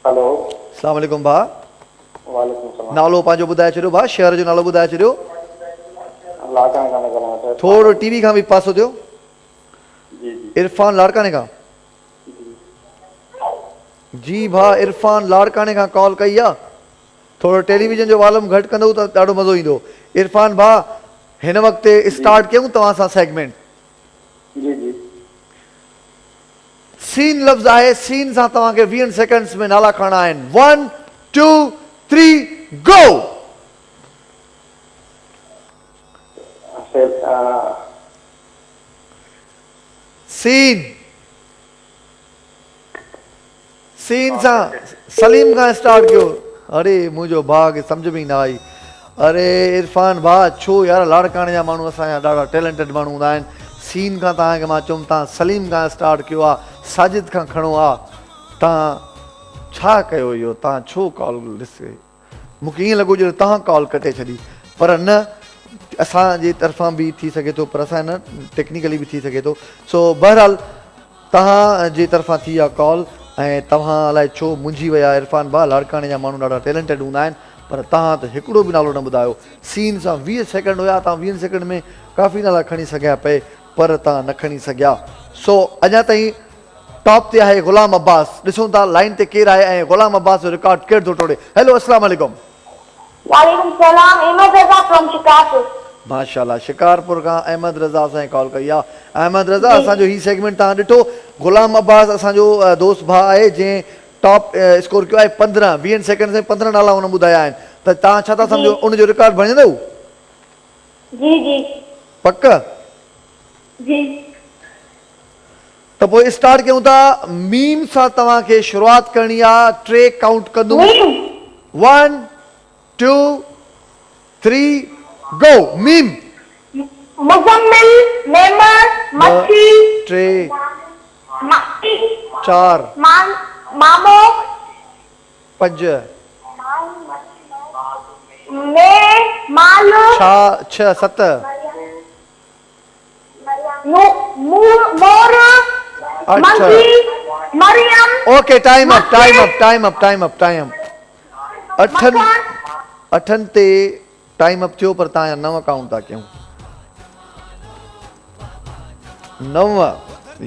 हेलो, अस्सलाम वालेकुम भाउ। वालेकुम सलाम। नालो पंहिंजो ॿुधाए छॾियो भाउ, शहर जो नालो ॿुधाए छॾियो। लाड़काने खां ॻाल्हायां थो। थोरो टीवी खां बि पासो थियो। जी जी इरफान लाड़काने खां। जी भाउ, इरफान लाड़काने खां कॉल कई आहे। थोरो टेलीविज़न जो वॉल्यूम घटि कंदो त ॾाढो मज़ो ईंदो। इरफान भाउ, हिन वक़्तु स्टार्ट कयूं तव्हां सां सेगमेंट। जी जी सीन लफ़्ज़ आहे, सीन सां तव्हांखे 20 सेकंड्स में नाला खणणा आहिनि। 1 2 3 गो। सीन सीन सां सलीम खां स्टार्ट कयो। अरे मुंहिंजो भाउ खे सम्झ में ई न आई। अरे इरफान भाउ, छो यार, लाड़काने जा माण्हू असांजा ॾाढा टैलेंटेड माण्हू हूंदा आहिनि। सीन खां तव्हांखे मां चयुमि तव्हां सलीम खां स्टार्ट कयो आहे, साजिद खां खणो आहे। तव्हां छा कयो इहो? तव्हां छो कॉल ॾिसे? मूंखे ईअं लॻो ॼण तव्हां कॉल कटे छॾी, पर न, असांजे तरफ़ां बि थी सघे थो, पर असां न टेक्निकली बि थी सघे थो। सो बहरहाल तव्हांजे तरफ़ां थी आहे कॉल, ऐं तव्हां अलाए छो मुंझी विया। इरफान भाउ, लाड़काने जा माण्हू ॾाढा टैलेंटेड हूंदा आहिनि, पर तव्हां त हिकिड़ो बि नालो न ॿुधायो। सीन सां 20 सेकंड हुया, तव्हां 20 सेकंड में काफ़ी नाला खणी सघिया पए, पर तव्हां न खणी सघिया। सो अञा ताईं टॉप ते आहे गुलाम अब्बास। ॾिसूं था लाइन ते केरु आहे ऐं गुलाम अब्बास जो रिकॉर्ड केरु थो टोड़े। हेलो, अस्सलाम वालेकुम। वालेकुम सलाम, अहमद रज़ा फ्रॉम शिकारपुर। माशाल्लाह, शिकारपुर खां अहमद रज़ा सां कॉल कई आहे। अहमद रज़ा, असांजो ही सेगमेंट तव्हां ॾिठो। गुलाम अब्बास असांजो दोस्त भाउ आहे जंहिं टॉप स्कोर कयो आहे 15। 20 सेकंड में 15 नाला हुन ॿुधाया आहिनि। त तव्हां छा था सम्झो, उनजो रिकॉर्ड भञंदव? जी जी पक? जी त पोइ स्टार्ट कयूं था। मीम सां तव्हांखे शुरूआत करणी आहे। 3 काउंट कंदुमि। 1 2 3 गो। मीम। मुज़म्मिल, मेमन, मच्छी, 3 मक्खी, 4 मामो, 5 मालू, 6 7 मोर, monkey, Mariam. Okay, time up time up time up time up time up. अठनि ते टाइम अप थियो, पर तव्हां 9 काउंट था कयूं। 9,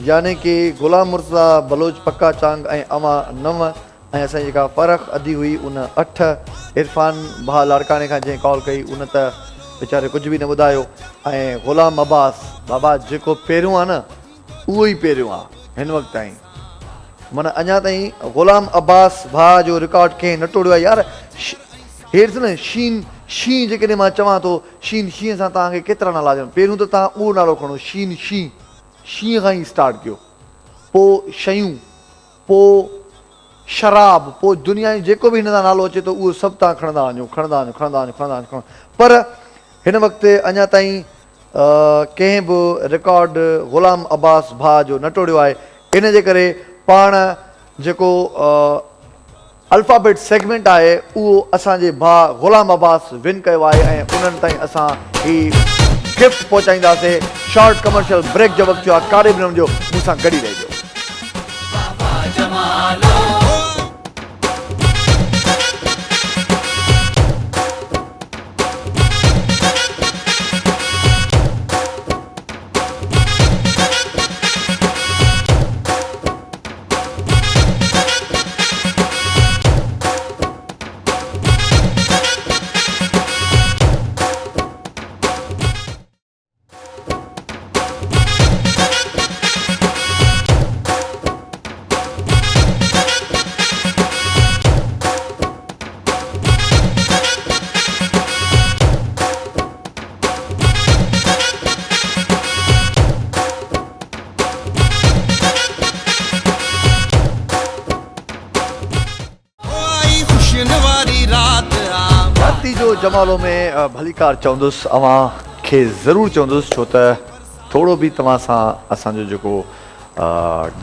यानी कि गुलाम मुर्तज़ा, बलोच पक्का चांग ऐं अवां 9, ऐं असांजी जेका फ़र्क़ अधी हुई उन 8। इरफान भाउ लाड़काने खां जंहिं कॉल कई उन त वीचारे कुझु बि न ॿुधायो। ऐं गुलाम अब्बास बाबा जेको पहिरियों आहे न, उहो ई पहिरियों आहे हिन वक़्तु ताईं। माना अञा ताईं गुलाम अब्बास भाउ जो रिकॉर्ड कंहिं न टोड़ियो आहे। यार हेठि न शीन शीं जेकॾहिं मां चवां थो, शीन शींहं सां तव्हांखे केतिरा नाला ॾियनि। पहिरियों त तव्हां उहो नालो खणो, शीन शीं, शींहं खां ई स्टार्ट कयो, पोइ शयूं, पोइ शराब, पोइ दुनिया जी जेको बि हिन सां नालो अचे थो उहो सभु तव्हां खणंदा वञो खणंदा वञो खणंदा वञो खणंदा वञो। पर हिन वक़्तु अञा ताईं कंहिं बि रिकॉर्ड गुलाम अब्बास भाउ जो न टोड़ियो आहे। इन जे करे पाण जेको अल्फ़ाबेट सेगमेंट आहे उहो असांजे भाउ गुलाम अब्बास विन कयो आहे, ऐं उन्हनि ताईं असां ही गिफ्ट पहुचाईंदासीं। शॉर्ट कमर्शियल ब्रेक जो वक़्तु आहे, कारे बि न वञिजो, मूंसां गॾु ई रहिजो। जमालो में भलीकार चवंदुसि अव्हांखे ज़रूरु चवंदुसि छो त थोरो बि तव्हां सां असांजो जेको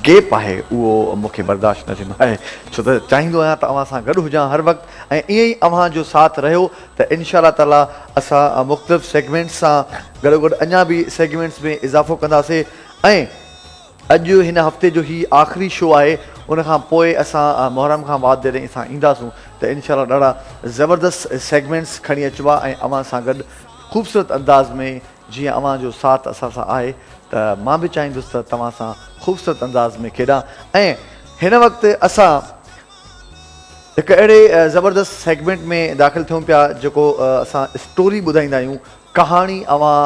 गैप आहे उहो मूंखे बर्दाश्त न थींदो आहे छो त चाहींदो आहियां त अव्हां सां गॾु हुजां हर वक़्तु ऐं ईअं ई अव्हांजो साथ रहियो त इनशा ताला असां मुख़्तलिफ़ सेगमेंट्स सां गॾोगॾु अञा बि सेगमेंट्स में इज़ाफ़ो कंदासीं ऐं अॼु हिन हफ़्ते जो ही आख़िरी शो आहे उनखां पोइ असां मुहर्रम खां बाद जॾहिं असां ईंदासूं त इनशा ॾाढा ज़बरदस्त सेगमेंट्स खणी अचिबा ऐं अव्हां सां गॾु ख़ूबसूरत अंदाज़ में जीअं अव्हांजो साथ असां सां आहे त मां बि चाहींदुसि त तव्हां सां ख़ूबसूरत अंदाज़ में खेॾां ऐं हिन वक़्तु असां हिकु अहिड़े ज़बरदस्त सेगमेंट में दाख़िल थियूं पिया जेको असां स्टोरी ॿुधाईंदा आहियूं कहाणी अव्हां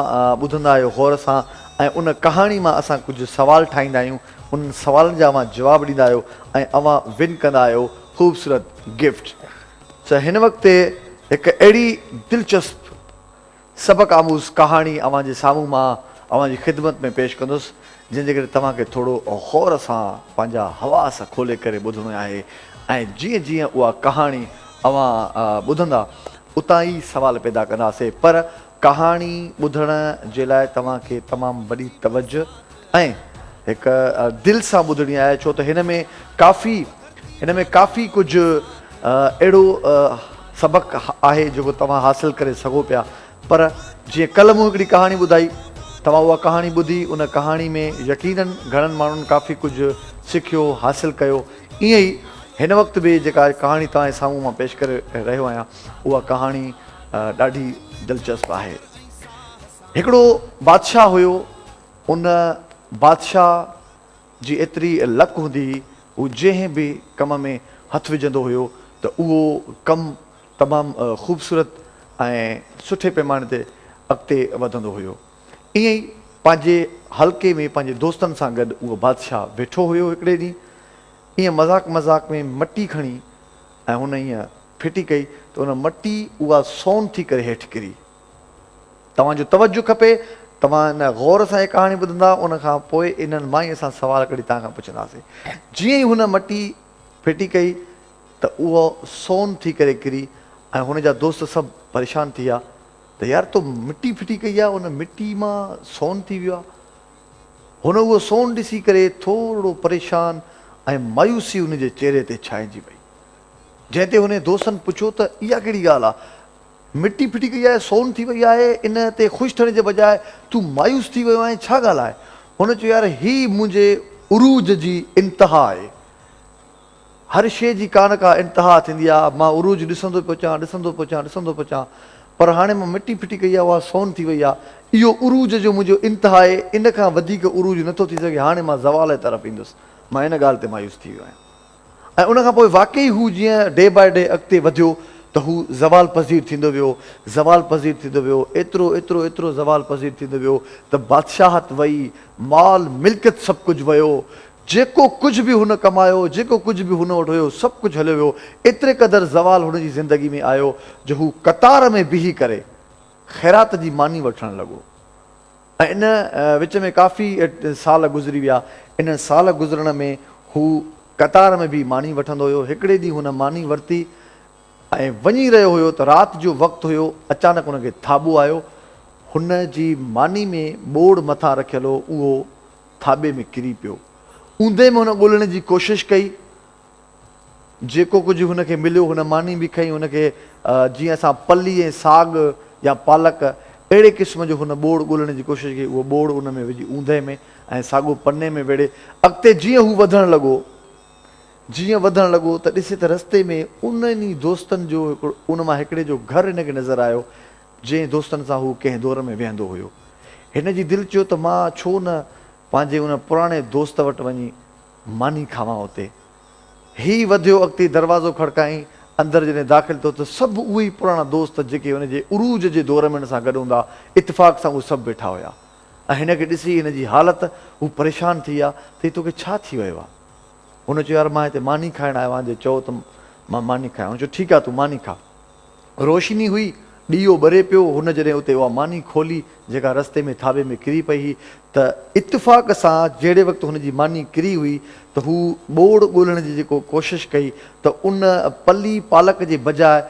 ॿुधंदा आहियो गौर सां ऐं उन कहाणी मां असां कुझु सुवाल ठाहींदा आहियूं उन सुवालनि जा अव्हां जवाब ॾींदा आहियो ऐं अव्हां विन कंदा आहियो ख़ूबसूरत गिफ्ट त हिन वक़्तु हिकु अहिड़ी दिलचस्प सबक़ आमूज़ कहाणी अव्हांजे साम्हूं मां अव्हांजी ख़िदमत में पेश कंदुसि जंहिंजे करे तव्हांखे थोरो गौर सां पंहिंजा हवास खोले करे ॿुधणो आहे ऐं जीअं जीअं उहा कहाणी अव्हां ॿुधंदा उतां ई सवाल पैदा कंदासीं पर कहाणी ॿुधण जे लाइ तव्हांखे तमामु वॾी तवजो ऐं हिकु दिलि सां ॿुधणी आहे छो त हिन में काफ़ी कुझु अहिड़ो सबक़ आहे जेको तव्हां हासिलु करे सघो पिया पर जीअं कल्ह मूं हिकिड़ी कहाणी ॿुधाई तव्हां उहा कहाणी ॿुधी उन कहाणी में यकीनन घणनि माण्हुनि काफ़ी कुझु सिखियो हासिलु कयो ईअं ई हिन वक़्तु बि जेका कहाणी तव्हांजे साम्हूं मां पेश करे रहियो आहियां उहा कहाणी ॾाढी दिलचस्प आहे हिकिड़ो बादशाह हुयो उन बादशाह जी एतिरी लक हूंदी हुई हू जंहिं बि कम में हथु विझंदो हुयो त उहो कमु तमामु ख़ूबसूरत ऐं सुठे पैमाने ते अॻिते वधंदो हुयो ईअं ई पंहिंजे हल्के में पंहिंजे दोस्तनि सां गॾु उहो बादशाह वेठो हुयो हिकिड़े ॾींहुं ईअं मज़ाक में मटी खणी ऐं हुन ईअं फिटी कई त उन मटी उहा सोन थी करे हेठि किरी तव्हांजो तवजो खपे तव्हां इन गौर सां इहा कहाणी ॿुधंदा उनखां पोइ इन्हनि मां ई असां सुवाल कढी तव्हां खां पुछंदासीं जीअं ई हुन मटी फिटी कई त उहो सोन थी करे किरी ऐं हुनजा दोस्त सभु परेशान थी विया त यार तो मिटी फिटी कई आहे उन मिटी मां सोन थी वियो आहे हुन उहो सोन ॾिसी करे थोरो परेशान ऐं मायूसी हुनजे चहिरे ते छाइजी वई जंहिं ते हुन दोस्तनि पुछियो त इहा कहिड़ी ॻाल्हि आहे मिटी फिटी कई आहे सोन थी वई आहे इन ते ख़ुशि थियण जे बजाए तूं मायूस थी वियो आहे छा ॻाल्हि आहे हुन चयो यार हीअ मुंहिंजे उरूज जी इंतिहा आहे हर शइ जी का न का इंतिहा थींदी आहे मां उरूज ॾिसंदो पियो अचां पर हाणे मां मिटी फिटी कई आहे उहा सोन थी वई आहे इहो उरूज जो मुंहिंजो इंतिहा आहे इन खां वधीक उरूज नथो थी सघे हाणे मां ज़वाल जे तरफ़ ईंदुसि मां इन ॻाल्हि ते मायूस थी वियो आहियां ऐं उनखां पोइ वाक़ई हू जीअं डे बाय डे अॻिते वधियो त हू ज़वाल पज़ीर थींदो वियो एतिरो ज़वाल पज़ीर थींदो वियो त बादशाहत वई माल मिल्कियत सभु कुझु वियो जेको कुझु बि हुन कमायो जेको कुझु बि हुन वटि हुयो सभु कुझु हलियो वियो एतिरे क़दुरु ज़वाल हुनजी ज़िंदगी में आयो जो हू कतार में बीही करे ख़ैरात जी मानी वठणु लॻो ऐं इन विच में काफ़ी साल गुज़री विया इन साल गुज़रण में हू कतार में बि मानी वठंदो हुयो हिकिड़े ॾींहुं हुन मानी वरिती ऐं वञी रहियो हुयो त राति जो वक़्तु हुयो अचानक हुनखे थाॿो आयो हुन जी मानी में ॿोड़ मथां रखियल हो उहो थाॿे में किरी पियो ऊंदे में हुन ॻोल्हण जी कोशिशि कई जेको कुझु हुनखे मिलियो हुन मानी बि खई हुनखे जीअं असां पली ऐं साग या पालक अहिड़े क़िस्म जो हुन ॿोड़ ॻोल्हण जी कोशिशि कई उहो ॿोड़ उन में विझी ऊंदे में ऐं साॻो पने में वेड़े अॻिते जीअं हू वधणु लॻो त ॾिसे त रस्ते में उन्हनि दोस्तनि जो हिकिड़ो उन मां हिकिड़े जो घरु हिनखे नज़र आयो जंहिं दोस्तनि सां हू कंहिं दौर में वेहंदो हुयो हिन जी दिलि चयो त मां छो न पंहिंजे उन पुराणे दोस्त वटि वञी मानी खावां उते ही वधियो अॻिते दरवाज़ो खड़काई अंदरि जॾहिं दाख़िल थियो त सभु उहे ई पुराणा दोस्त जेके हुनजे उरूज जे दौर में हिन सां गॾु हूंदा इतफ़ाक़ सां उहे सभु वेठा हुया ऐं हिनखे ॾिसी हिन जी हालति हू परेशान थी विया त हीअ तोखे छा थी वियो आहे हुन चयो यार मां हिते मानी खाइण आयो आहियां जे चओ त मां मानी खायां हुन चयो ठीकु आहे तूं मानी खा रोशनी हुई ॾीओ ॿरे पियो हुन जॾहिं उते उहा मानी खोली जेका रस्ते में थाॿे में किरी पई हुई त इतफ़ाक़ सां जहिड़े वक़्तु हुनजी मानी किरी हुई त हू ॿोड़ ॻोल्हण जी जेको कोशिशि कई त उन पली पालक जे बजाए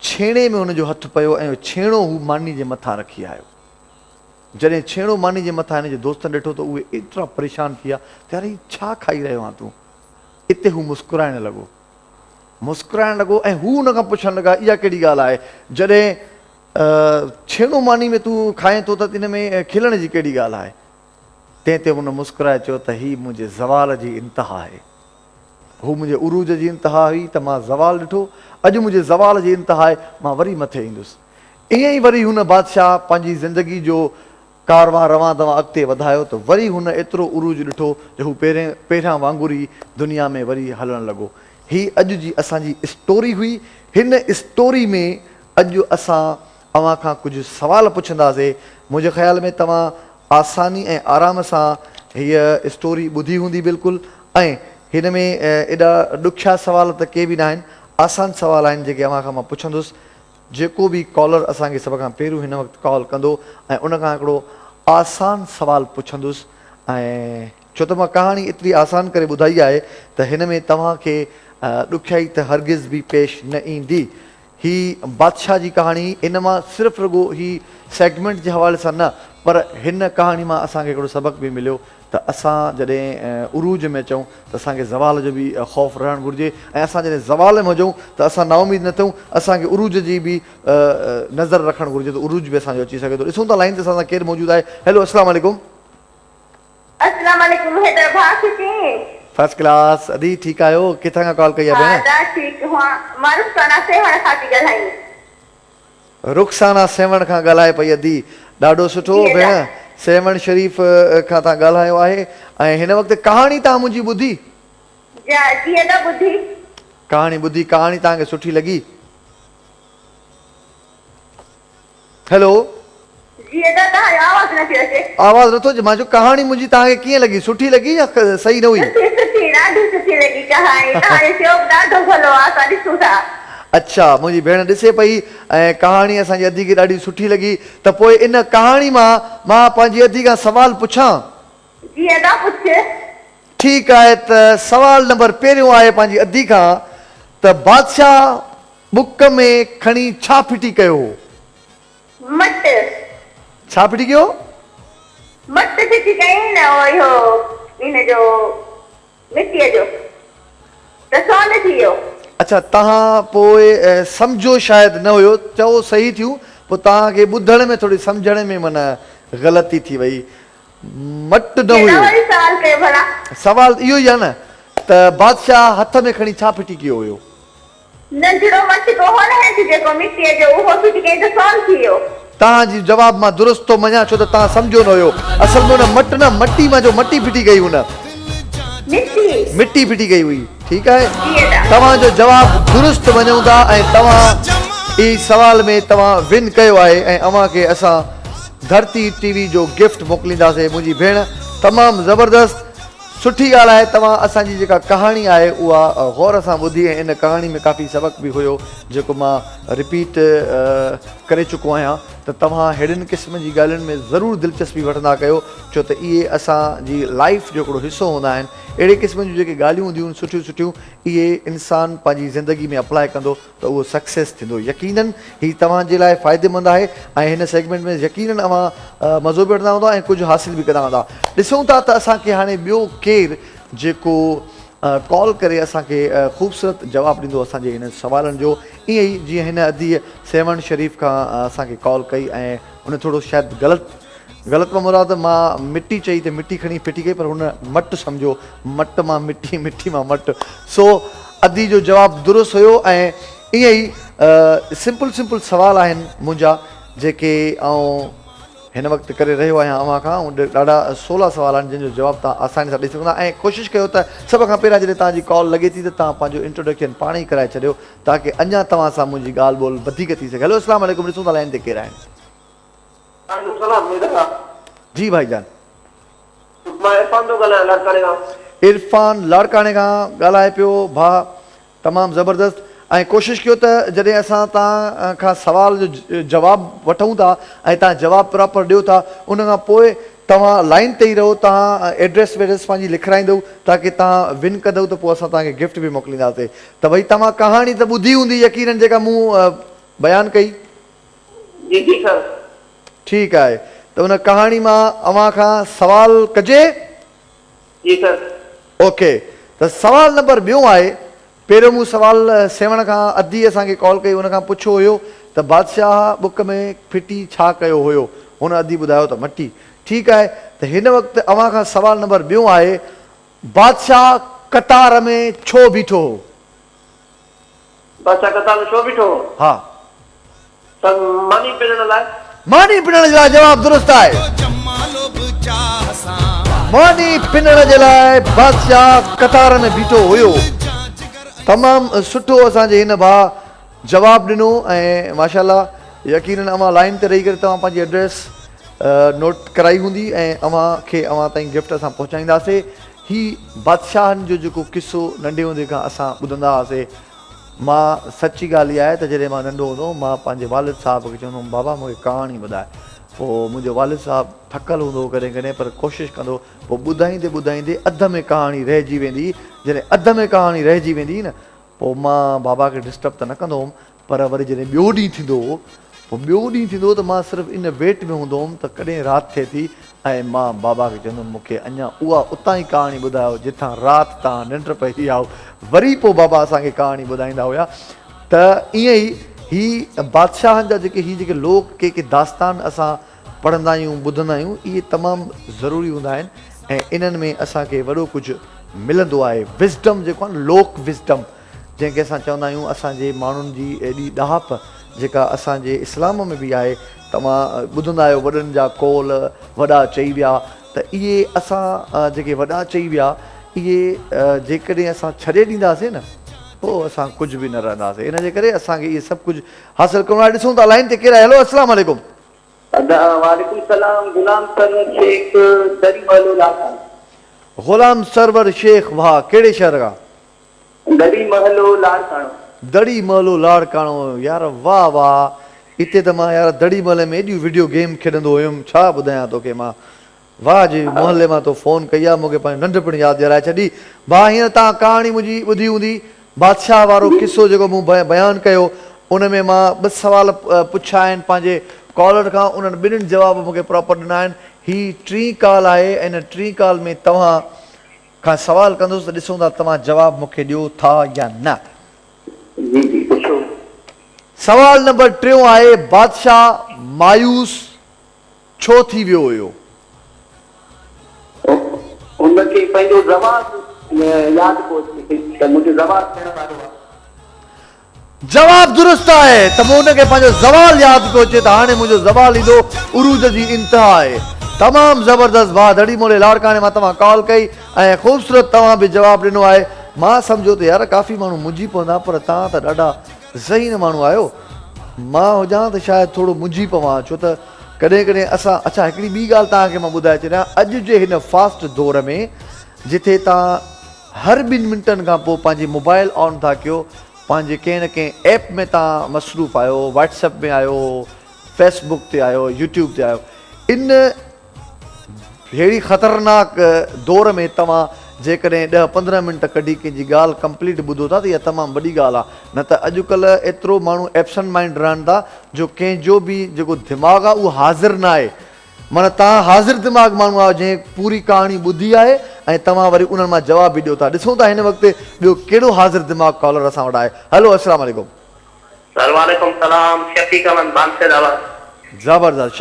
छेणे में हुनजो हथु पियो ऐं छेणो हू मानी जे मथां रखी आयो। जॾहिं छेणो मानी जे मथां हिन जे दोस्तनि ॾिठो त उहे एतिरा परेशान थी विया त यार ही छा खाई रहियो आहे तूं। हिते हू मुस्कुराइण लॻो ऐं हू हुन खां पुछणु लॻा इहा कहिड़ी ॻाल्हि आहे, जॾहिं छेणो मानी में तूं खाए थो त इन में खिलण जी कहिड़ी ॻाल्हि आहे। तंहिं ते हुन मुस्कुराए चयो त हीअ मुंहिंजे ज़वाल जी इंतिहा आहे। हू मुंहिंजे उरूज जी इंतिहा हुई त मां ज़वाल ॾिठो, अॼु मुंहिंजे ज़वाल जी इंतिहा आहे, मां वरी मथे ईंदुसि। ईअं ई वरी हुन बादशाह पंहिंजी ज़िंदगी जो कारवां रवां दवां अॻिते वधायो त वरी हुन एतिरो उरूज ॾिठो जो हू पहिरियां वांगुरु ई दुनिया में वरी हलणु लॻो। हीअ अॼु जी असांजी स्टोरी हुई। हिन स्टोरी में अॼु असां अव्हां खां कुझु सुवाल पुछंदासीं। मुंहिंजे ख़्याल में तव्हां आसानी ऐं आराम सां हीअ स्टोरी ॿुधी हूंदी बिल्कुलु। ऐं हिन में एॾा ॾुखिया सुवाल त के बि न आहिनि, आसान सुवाल आहिनि जेके अव्हां खां मां पुछंदुसि। जेको बि कॉलर असांखे सभ खां पहिरियों हिन वक़्तु कॉल कंदो ऐं उन खां हिकिड़ो आसान सुवाल पुछंदुसि। ऐं छो त मां कहाणी एतिरी आसान करे ॿुधाई आहे त हिन में तव्हांखे ॾुखियाई त हरगिज़ बि पेश न ईंदी। ही बादशाह जी कहाणी, इन मां सिर्फ़ु रुॻो ही सेगमेंट जे हवाले सां न, पर हिन कहाणी मां असांखे हिकिड़ो सबक़ बि मिलियो त असां जॾहिं उरूज में अचूं त असांखे ज़वाल जो बि ख़ौफ़ रहणु घुरिजे। ऐं असां जॾहिं ज़वाल में हुजूं त असां नाउमीद न थियूं, असांखे उरूज जी बि नज़र रखणु घुरिजे त उरूज बि असांजो अची सघे थो। ॾिसूं था लाइन ते असां सां केरु मौजूदु आहे। हैलो, अस्सलाम वालेकुम। अस्सलाम वालेकुम। हैदर भाई फर्स्ट क्लास। अदी ठीकु आहियो? किथां खां कॉल कई आहे भेण? रुखसाना सेवण खां ॻाल्हाए पई अदी, ॾाढो सुठो भेण। सेवण शरीफ़ खां तव्हां ॻाल्हायो आहे ऐं हिन वक़्तु कहाणी तव्हां मुंहिंजी ॿुधी? कहाणी ॿुधी, कहाणी तव्हांखे सुठी लॻी? हैलो, आवाज़ नथो अचे। मां चयो कहाणी मुंहिंजी तव्हांखे कीअं लॻी, सुठी लॻी या सही न हुई? अच्छा, मुंहिंजी भेण ॾिसे पई ऐं कहाणी असांजी अदी खे ॾाढी सुठी लॻी त पोइ इन कहाणी मां पंहिंजी अदी खां सवाल पुछां? ठीकु आहे, त सवाल नंबर पहिरियों आहे पंहिंजी अदी खां त बादशाह बुक में खणी छा फिटी कयो? छा फिटी कयो? अच्छा, तव्हां पोइ सम्झो शायदि न हुयो, चओ सही थियूं, पोइ तव्हांखे ॿुधण में थोरी सम्झण में माना ग़लती थी वई। मट न हुयो। सवाल इहो ई आहे न त बादशाह हथ में खणी छा फिटी कयो हुयो? तव्हांजी जवाब मां दुरुस्त थो मञां छो त तव्हां सम्झो न हुयो। असल में हुन मट न मटी मां जो मटी फिटी कई, हुन मिटी फिटी कई हुई। ठीकु आहे, तव्हांजो जवाब दुरुस्त मञूं था ऐं तव्हां ई सवाल में तव्हां विन कयो आहे ऐं अव्हांखे असां धरती टीवी जो गिफ्ट मोकिलींदासीं। मुंहिंजी भेण तमामु ज़बरदस्त, सुठी ॻाल्हि आहे। तव्हां असांजी जेका कहाणी आहे उहा गौर सां ॿुधी ऐं इन कहाणी में काफ़ी सबक़ बि हुयो जेको मां रिपीट करे चुको आहियां। त तव्हां अहिड़ियुनि क़िस्म जी ॻाल्हियुनि में ज़रूरु दिलचस्पी वठंदा कयो छो त इहे असांजी लाइफ जो हिकिड़ो हिसो हूंदा आहिनि। अहिड़े क़िस्म जूं जेके ॻाल्हियूं हूंदियूं आहिनि सुठियूं सुठियूं, इहे इंसानु पंहिंजी ज़िंदगी में अप्लाई कंदो त उहो सक्सेस थींदो। यकीननि हीउ तव्हांजे लाइ फ़ाइदेमंद आहे ऐं हिन सेगमेंट में यकीननि अव्हां मज़ो बि वठंदा हूंदा ऐं कुझु हासिल बि कंदा हूंदा। ॾिसूं था त असांखे हाणे ॿियो केरु जेको कॉल करे असांखे ख़ूबसूरत जवाबु ॾींदो असांजे हिन सवालनि जो। ईअं ई जीअं हिन अदीअ सेवण शरीफ़ खां असांखे कॉल कई ऐं उन थोरो शायदि ग़लति में मुराद मां मिटी चई त मिटी खणी फिटी कई, पर हुन मट सम्झो, मट मां मिटी, मिटी मां मट। सो अदी जो जवाबु दुरुस्त हुयो ऐं ईअं ई सिंपल सवाल आहिनि मुंहिंजा जेके आउं हिन वक़्तु करे रहियो आहियां अव्हां खां। ॾाढा 16 सवाल आहिनि जंहिंजो जवाबु तव्हां आसानी सां ॾेई सघंदा ऐं कोशिशि कयो त सभ खां पहिरियां जॾहिं तव्हांजी कॉल लॻे थी त तव्हां पंहिंजो इंट्रोडक्शन पाण ई कराए छॾियो ताकी अञा तव्हां सां मुंहिंजी ॻाल्हि ॿोल वधीक थी सघे। हेलो, अस्सलाम वालेकुम। ॾिसूं था लाइन ते केरु आहिनि? जी भाईजान, इरफान लाड़काणे खां ॻाल्हाए पियो भाउ, तमामु ज़बरदस्त। ऐं कोशिशि कयो त जॾहिं असां तव्हां खां सवाल जो जवाबु वठूं था ऐं तव्हां जवाबु प्रॉपर ॾियो था, उन खां पोइ तव्हां लाइन ते ई रहो, तव्हां एड्रेस वेड्रेस पंहिंजी लिखाईंदव ताकी तव्हां विन कंदव त पोइ असां तव्हांखे गिफ्ट बि मोकिलींदासीं। त भई तव्हां कहाणी त ॿुधी हूंदी यकीननि जेका मूं बयानु कई? जी जी सर। ठीकु आहे, त उन कहाणी मां अव्हां खां सवाल कजे? जी सर। ओके, त सवाल नंबर ॿियो आहे, पहिरियों मूं सवाल सेवण खां अधी असांखे कॉल कई, उन खां पुछियो हुयो त बादशाह बुक में फिटी छा कयो हुयो, हुन अधी ॿुधायो त मटी। ठीकु आहे, त हिन वक़्तु अव्हां खां सवाल नंबर ॿियो आहे, बादशाह कतार में छो बीठो हो? बादशाह कतार में छो बीठो हो? हा, सर मानी पिणण लाइ। मानी पिणण जे लाइ जवाब दुरुस्त आहे। मानी पिणण जे लाइ बादशाह कतार में बीठो हुयो। तमामु सुठो असांजे हिन भाउ जवाबु ॾिनो ऐं माशाल्लाह यकीनन अव्हां लाइन ते रही करे तव्हां पंहिंजी एड्रेस नोट कराई हूंदी ऐं अव्हां ताईं गिफ्ट असां पहुचाईंदासीं। ही बादशाहनि जो जेको किसो नंढे हूंदे खां असां ॿुधंदा हुआसीं। मां सची ॻाल्हि इहा आहे त जॾहिं मां नंढो हूंदो हुउमि, मां पंहिंजे वालिद साहिब खे चवंदो हुउमि, बाबा मूंखे कहाणी ॿुधाए। पोइ मुंहिंजो वालिद साहिबु थकल हूंदो कॾहिं कॾहिं, पर कोशिशि कंदो। पोइ ॿुधाईंदे ॿुधाईंदे अध में कहाणी रहिजी वेंदी। जॾहिं अध में कहाणी रहिजी वेंदी न, पोइ मां बाबा खे डिस्टर्ब त न कंदो हुउमि, पर वरी जॾहिं ॿियो ॾींहुं थींदो हुओ, पोइ ॿियो ॾींहुं थींदो त मां सिर्फ़ु इन वेट में हूंदो हुउमि त कॾहिं राति थिए थी ऐं मां बाबा खे चवंदुमि मूंखे अञा उहा उतां ई कहाणी ॿुधायो जिथां राति तव्हां निंड पई आहे। वरी पोइ बाबा असांखे कहाणी ॿुधाईंदा हुया। त ईअं ई ही बादशाहनि जा जेके लोक के दास्तान असां पढ़ंदा आहियूं, ॿुधंदा आहियूं, इहे तमामु ज़रूरी हूंदा आहिनि ऐं इन्हनि में असांखे वॾो कुझु मिलंदो आहे। विज़डम जेको आहे न, लोक विज़डम, जंहिंखे असां चवंदा आहियूं, असांजे माण्हुनि जी एॾी ॾाहप जेका असांजे इस्लाम में बि आहे। तव्हां ॿुधंदा आहियो वॾनि जा कौल वॾा चई विया, त इहे असां जेके वॾा चई विया, इहे जेकॾहिं असां छॾे ॾींदासीं न, पोइ असां कुझु बि न रहंदासीं। इन जे करे असांखे इहे सभु कुझु हासिलु करिणो आहे। ॾिसूं था लाइन ते केरु आहे। हेलो, अस्सलाम वालेकुम। वालेकुम सलाम। गुलाम सरवर शेख दरी महलो लाखान। गुलाम सरवर शेख भाउ कहिड़े शहर खां? दरी महलो लाड़काणो। दड़ी महलो लाड़काणो। यार वाह वाह, हिते त मां यार दड़ी महल में एॾियूं वीडियो गेम खेॾंदो हुयुमि, छा ॿुधायां तोखे मां। वाह जी, मोहल्ले मां तो फ़ोन कई आहे, मूंखे पंहिंजो नंढपण यादि ॾियाराए छॾी। भाउ हींअर तव्हां कहाणी मुंहिंजी ॿुधी हूंदी, बादशाह वारो किसो जेको मूं बयानु कयो, उन में मां 2 सवाल पुछा आहिनि पंहिंजे कॉलर खां, उन्हनि ॿिन्हिनि जवाब मूंखे प्रॉपर ॾिना आहिनि। ही 3 कॉल आहे ऐं इन 3 कॉल में तव्हां खां सवाल कंदुसि त ॾिसूं था तव्हां जवाबु मूंखे ॾियो था या न। जी जी पुछो। सवाल नंबर 3 आहे, बादशाह मायूस छो थी वियो हुयो? उनखे पंहिंजो जवाबु यादि कोन त मुंहिंजो जवाबु ॾियण वारो आहे। जवाब दुरुस्त आहे, त मूं हुनखे पंहिंजो ज़वाल यादि पियो अचे, त हाणे मुंहिंजो ज़वाल ईंदो। उरूज जी इंतिहा आहे। तमामु ज़बरदस्त भाउ दड़ी मोले लाड़काणे मां तव्हां कॉल कई ऐं ख़ूबसूरत तव्हां बि जवाबु ॾिनो आहे। मां सम्झो त यार काफ़ी माण्हू मुंझी पवंदा, पर तव्हां त ॾाढा ज़हीन माण्हू आहियो। मां हुजां त शायदि थोरो मुंझी पवां, छो त कॾहिं कॾहिं असां अच्छा हिकिड़ी ॿी ॻाल्हि तव्हांखे मां ॿुधाए छॾियां। अॼु जे हिन फास्ट दौर में जिथे तव्हां हर 2 मिंटनि खां पोइ पंहिंजी मोबाइल ऑन था कयो, पंहिंजे कंहिं न कंहिं ऐप में तव्हां मसरूफ़ आहियो, व्हाट्सएप में आहियो, फेसबुक ते आहियो, यूट्यूब ते आहियो, इन अहिड़ी ख़तरनाक दौर में तव्हां जेकॾहिं 10-15 मिंट कढी कंहिंजी ॻाल्हि कंप्लीट ॿुधो था त इहा तमामु वॾी ॻाल्हि आहे। न त अॼुकल्ह एतिरो माण्हू एब्सेंट माइंड रहनि था, जो कंहिंजो बि जेको दिमाग़ु आहे उहो हाज़िर न आहे। माना तव्हां हाज़िर दिमाग़ माण्हू आहे जंहिं पूरी कहाणी ॿुधी आहे ऐं तव्हां वरी उन्हनि मां जवाबु बि ॾियो था। ॾिसूं था हिन वक़्तु ॿियो कहिड़ो हाज़िर दिमाग़ कॉलर असां वटि आहे। हलो, अस्सलाम वालेकुम। वालेकुम सलाम। शफीक अहमद बानसैदाबाद। ज़बरदस्त।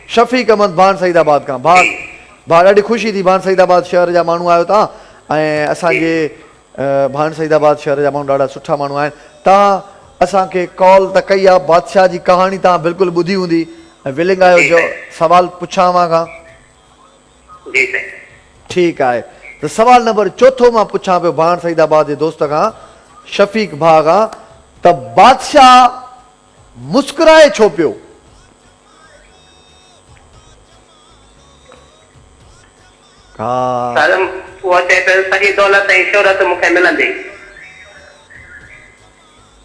शफ़ीक अहमद बानसैदाबाद खां। भाउ ॾाढी ख़ुशी थी, बानसैदाबाद शहर जा माण्हू आहियो तव्हां ऐं असांजे बानसैदाबाद शहर जा माण्हू ॾाढा सुठा माण्हू आहिनि। तव्हां असांखे कॉल त कई आहे, बादशाह जी कहाणी तव्हां बिल्कुलु ॿुधी हूंदी ऐं विलिंग आहियो जो सवाल पुछां मां खां? ठीकु आहे, त सवाल नंबर 4 मां पुछां पियो बानसैदाबाद जे दोस्त खां, शफ़ीक भाउ खां, त बादशाह मुस्कुराए छो पियो? सॼी दौलत ऐं शोहरत मूंखे मिलंदी,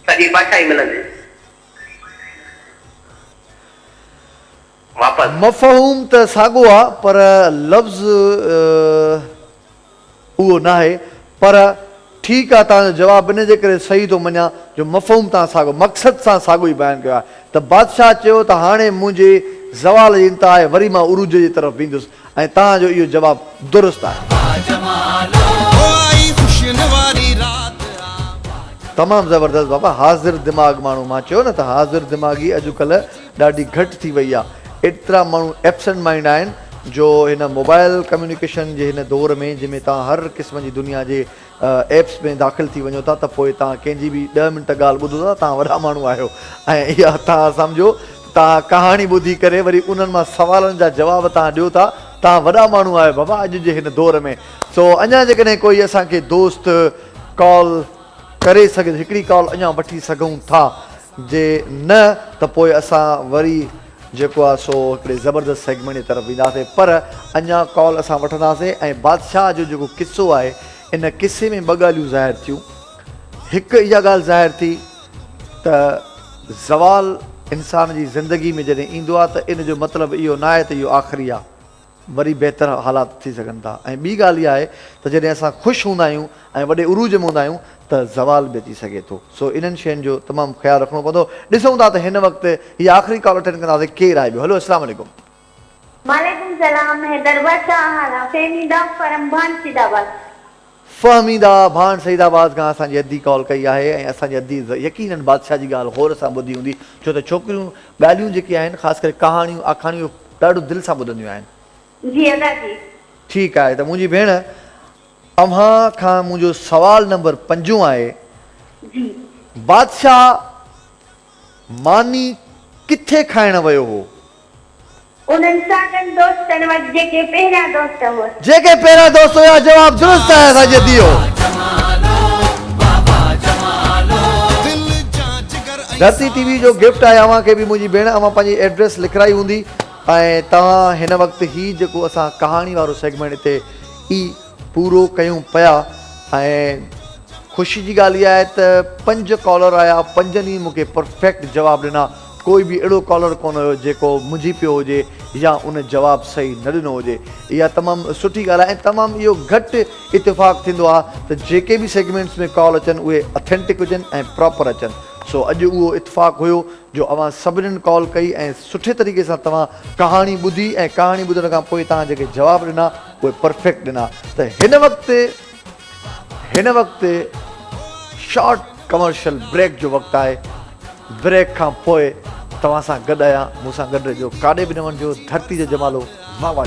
सॼी बादशाही मिलंदी। मफ़हूम त साॻियो आहे, पर लफ़्ज़ उहो न आहे, पर ठीकु आहे तव्हांजो जवाबु इन जे करे सही थो मञा जो मफ़हूम तव्हां साॻियो मक़सदु सां साॻियो ई बयानु कयो आहे त बादशाह चयो त हाणे मुंहिंजे ज़वाल जी इंतिहा आहे वरी मां उरूज जी तरफ़ वेंदुसि ऐं तव्हांजो इहो जवाबु दुरुस्त आहे तमामु ज़बरदस्त बाबा हाज़िर दिमाग़ माण्हू मां चयो न त हाज़िर दिमाग़ी अॼुकल्ह ॾाढी घटि थी वई आहे एतिरा माण्हू एब्सेंट माइंड आहिनि जो हिन मोबाइल कम्युनिकेशन जे हिन दौर में जंहिंमें तव्हां हर क़िस्म जी दुनिया जे एप्स में दाख़िल थी वञो था त पोइ तव्हां कंहिंजी बि 10 मिंट ॻाल्हि ॿुधो था तव्हां वॾा माण्हू आहियो ऐं इहा तव्हां सम्झो तव्हां कहाणी ॿुधी करे वरी उन्हनि मां सवालनि जा जवाब तव्हां ॾियो था तव्हां वॾा माण्हू आहियो बाबा अॼु जे हिन दौर में सो अञा जेकॾहिं कोई असांखे दोस्त कॉल करे सघे हिकिड़ी कॉल अञा वठी सघूं था जे न त पोइ असां वरी जेको आहे सो हिकिड़े ज़बरदस्त सेगमेंट जी तरफ़ वेंदासीं पर अञा कॉल असां वठंदासीं ऐं बादशाह जो जेको किस्सो आहे इन किसे में ॿ ॻाल्हियूं ज़ाहिर थियूं हिकु इहा ॻाल्हि ज़ाहिर थी त ज़वाल इंसान जी ज़िंदगी में जॾहिं ईंदो आहे त इन जो मतिलबु इहो न आहे त इहो आख़िरी आहे वरी बहितर हालात थी सघनि था ऐं ॿी ॻाल्हि इहा आहे त जॾहिं असां ख़ुशि हूंदा आहियूं ऐं वॾे उरूज में हूंदा आहियूं त ज़वाल बि अची सघे थो सो इन्हनि शयुनि जो तमामु ख़्यालु रखिणो पवंदो ॾिसूं था त हिन वक़्तु हीअ आख़िरी कॉल अटेंड कंदासीं केरु आहे ॿियो हलो अस्सलाम वालेकुम वालेकुम सलाम हैदर बादशाह फेमीदा फरम भान सीदाबाद फ़हमीदा भाण सईदाबाद खां असांजी अधी कॉल कई आहे ऐं असांजी अधी यकीननि बादशाह जी ॻाल्हि गौर सां ॿुधी हूंदी छो त छोकिरियूं ॻाल्हियूं जेके आहिनि ख़ासि करे कहाणियूं आखाणियूं ॾाढो दिलि सां ॿुधंदियूं आहिनि जी अदा जी ठीकु आहे त मुंहिंजी भेण अव्हां खां मुंहिंजो सवाल नंबर 5 आहे जी बादशाह मानी किथे खाइण वियो हो उन्हनि साॻनि दोस्तनि वटि जेके पहिरियां दोस्त हुआ जेके पहिरियां दोस्त हुया जवाबु दुरुस्त आहे असांजे दियो धरती टीवी जो गिफ्ट आहे अव्हां खे बि मुंहिंजी भेण अव्हां पंहिंजी एड्रेस लिखाई हूंदी ऐं तव्हां हिन वक़्तु ही जेको असां कहाणी वारो सेगमेंट हिते ई पूरो कयूं पिया ऐं ख़ुशी जी ॻाल्हि इहा आहे त 5 कॉलर आया 5 ई मूंखे परफेक्ट जवाबु ॾिना कोई बि अहिड़ो कॉलर कोन हुयो जेको मुंझी पियो हुजे या उन जवाबु सही न ॾिनो हुजे इहा तमामु सुठी ॻाल्हि आहे ऐं तमामु इहो घटि इतिफ़ाक़ थींदो आहे त जेके बि सेगमेंट्स में कॉल अचनि उहे ऑथेंटिक हुजनि ऐं प्रॉपर अचनि सो अॼु उहो इतिफ़ाक़ हुयो जो अव्हां सभिनीनि कॉल कई ऐं सुठे तरीक़े सां तव्हां कहाणी ॿुधी ऐं कहाणी ॿुधण खां पोइ तव्हां जेके जवाबु ॾिना उहे परफेक्ट ॾिना त हिन वक़्तु शॉर्ट कमर्शियल ब्रेक जो वक़्तु आहे ब्रेक खां पोइ तव्हां सां गॾु आहियां मूंसां गॾु रहिजो काॾे बि न वञिजो धरती जो जमालो वाह वाह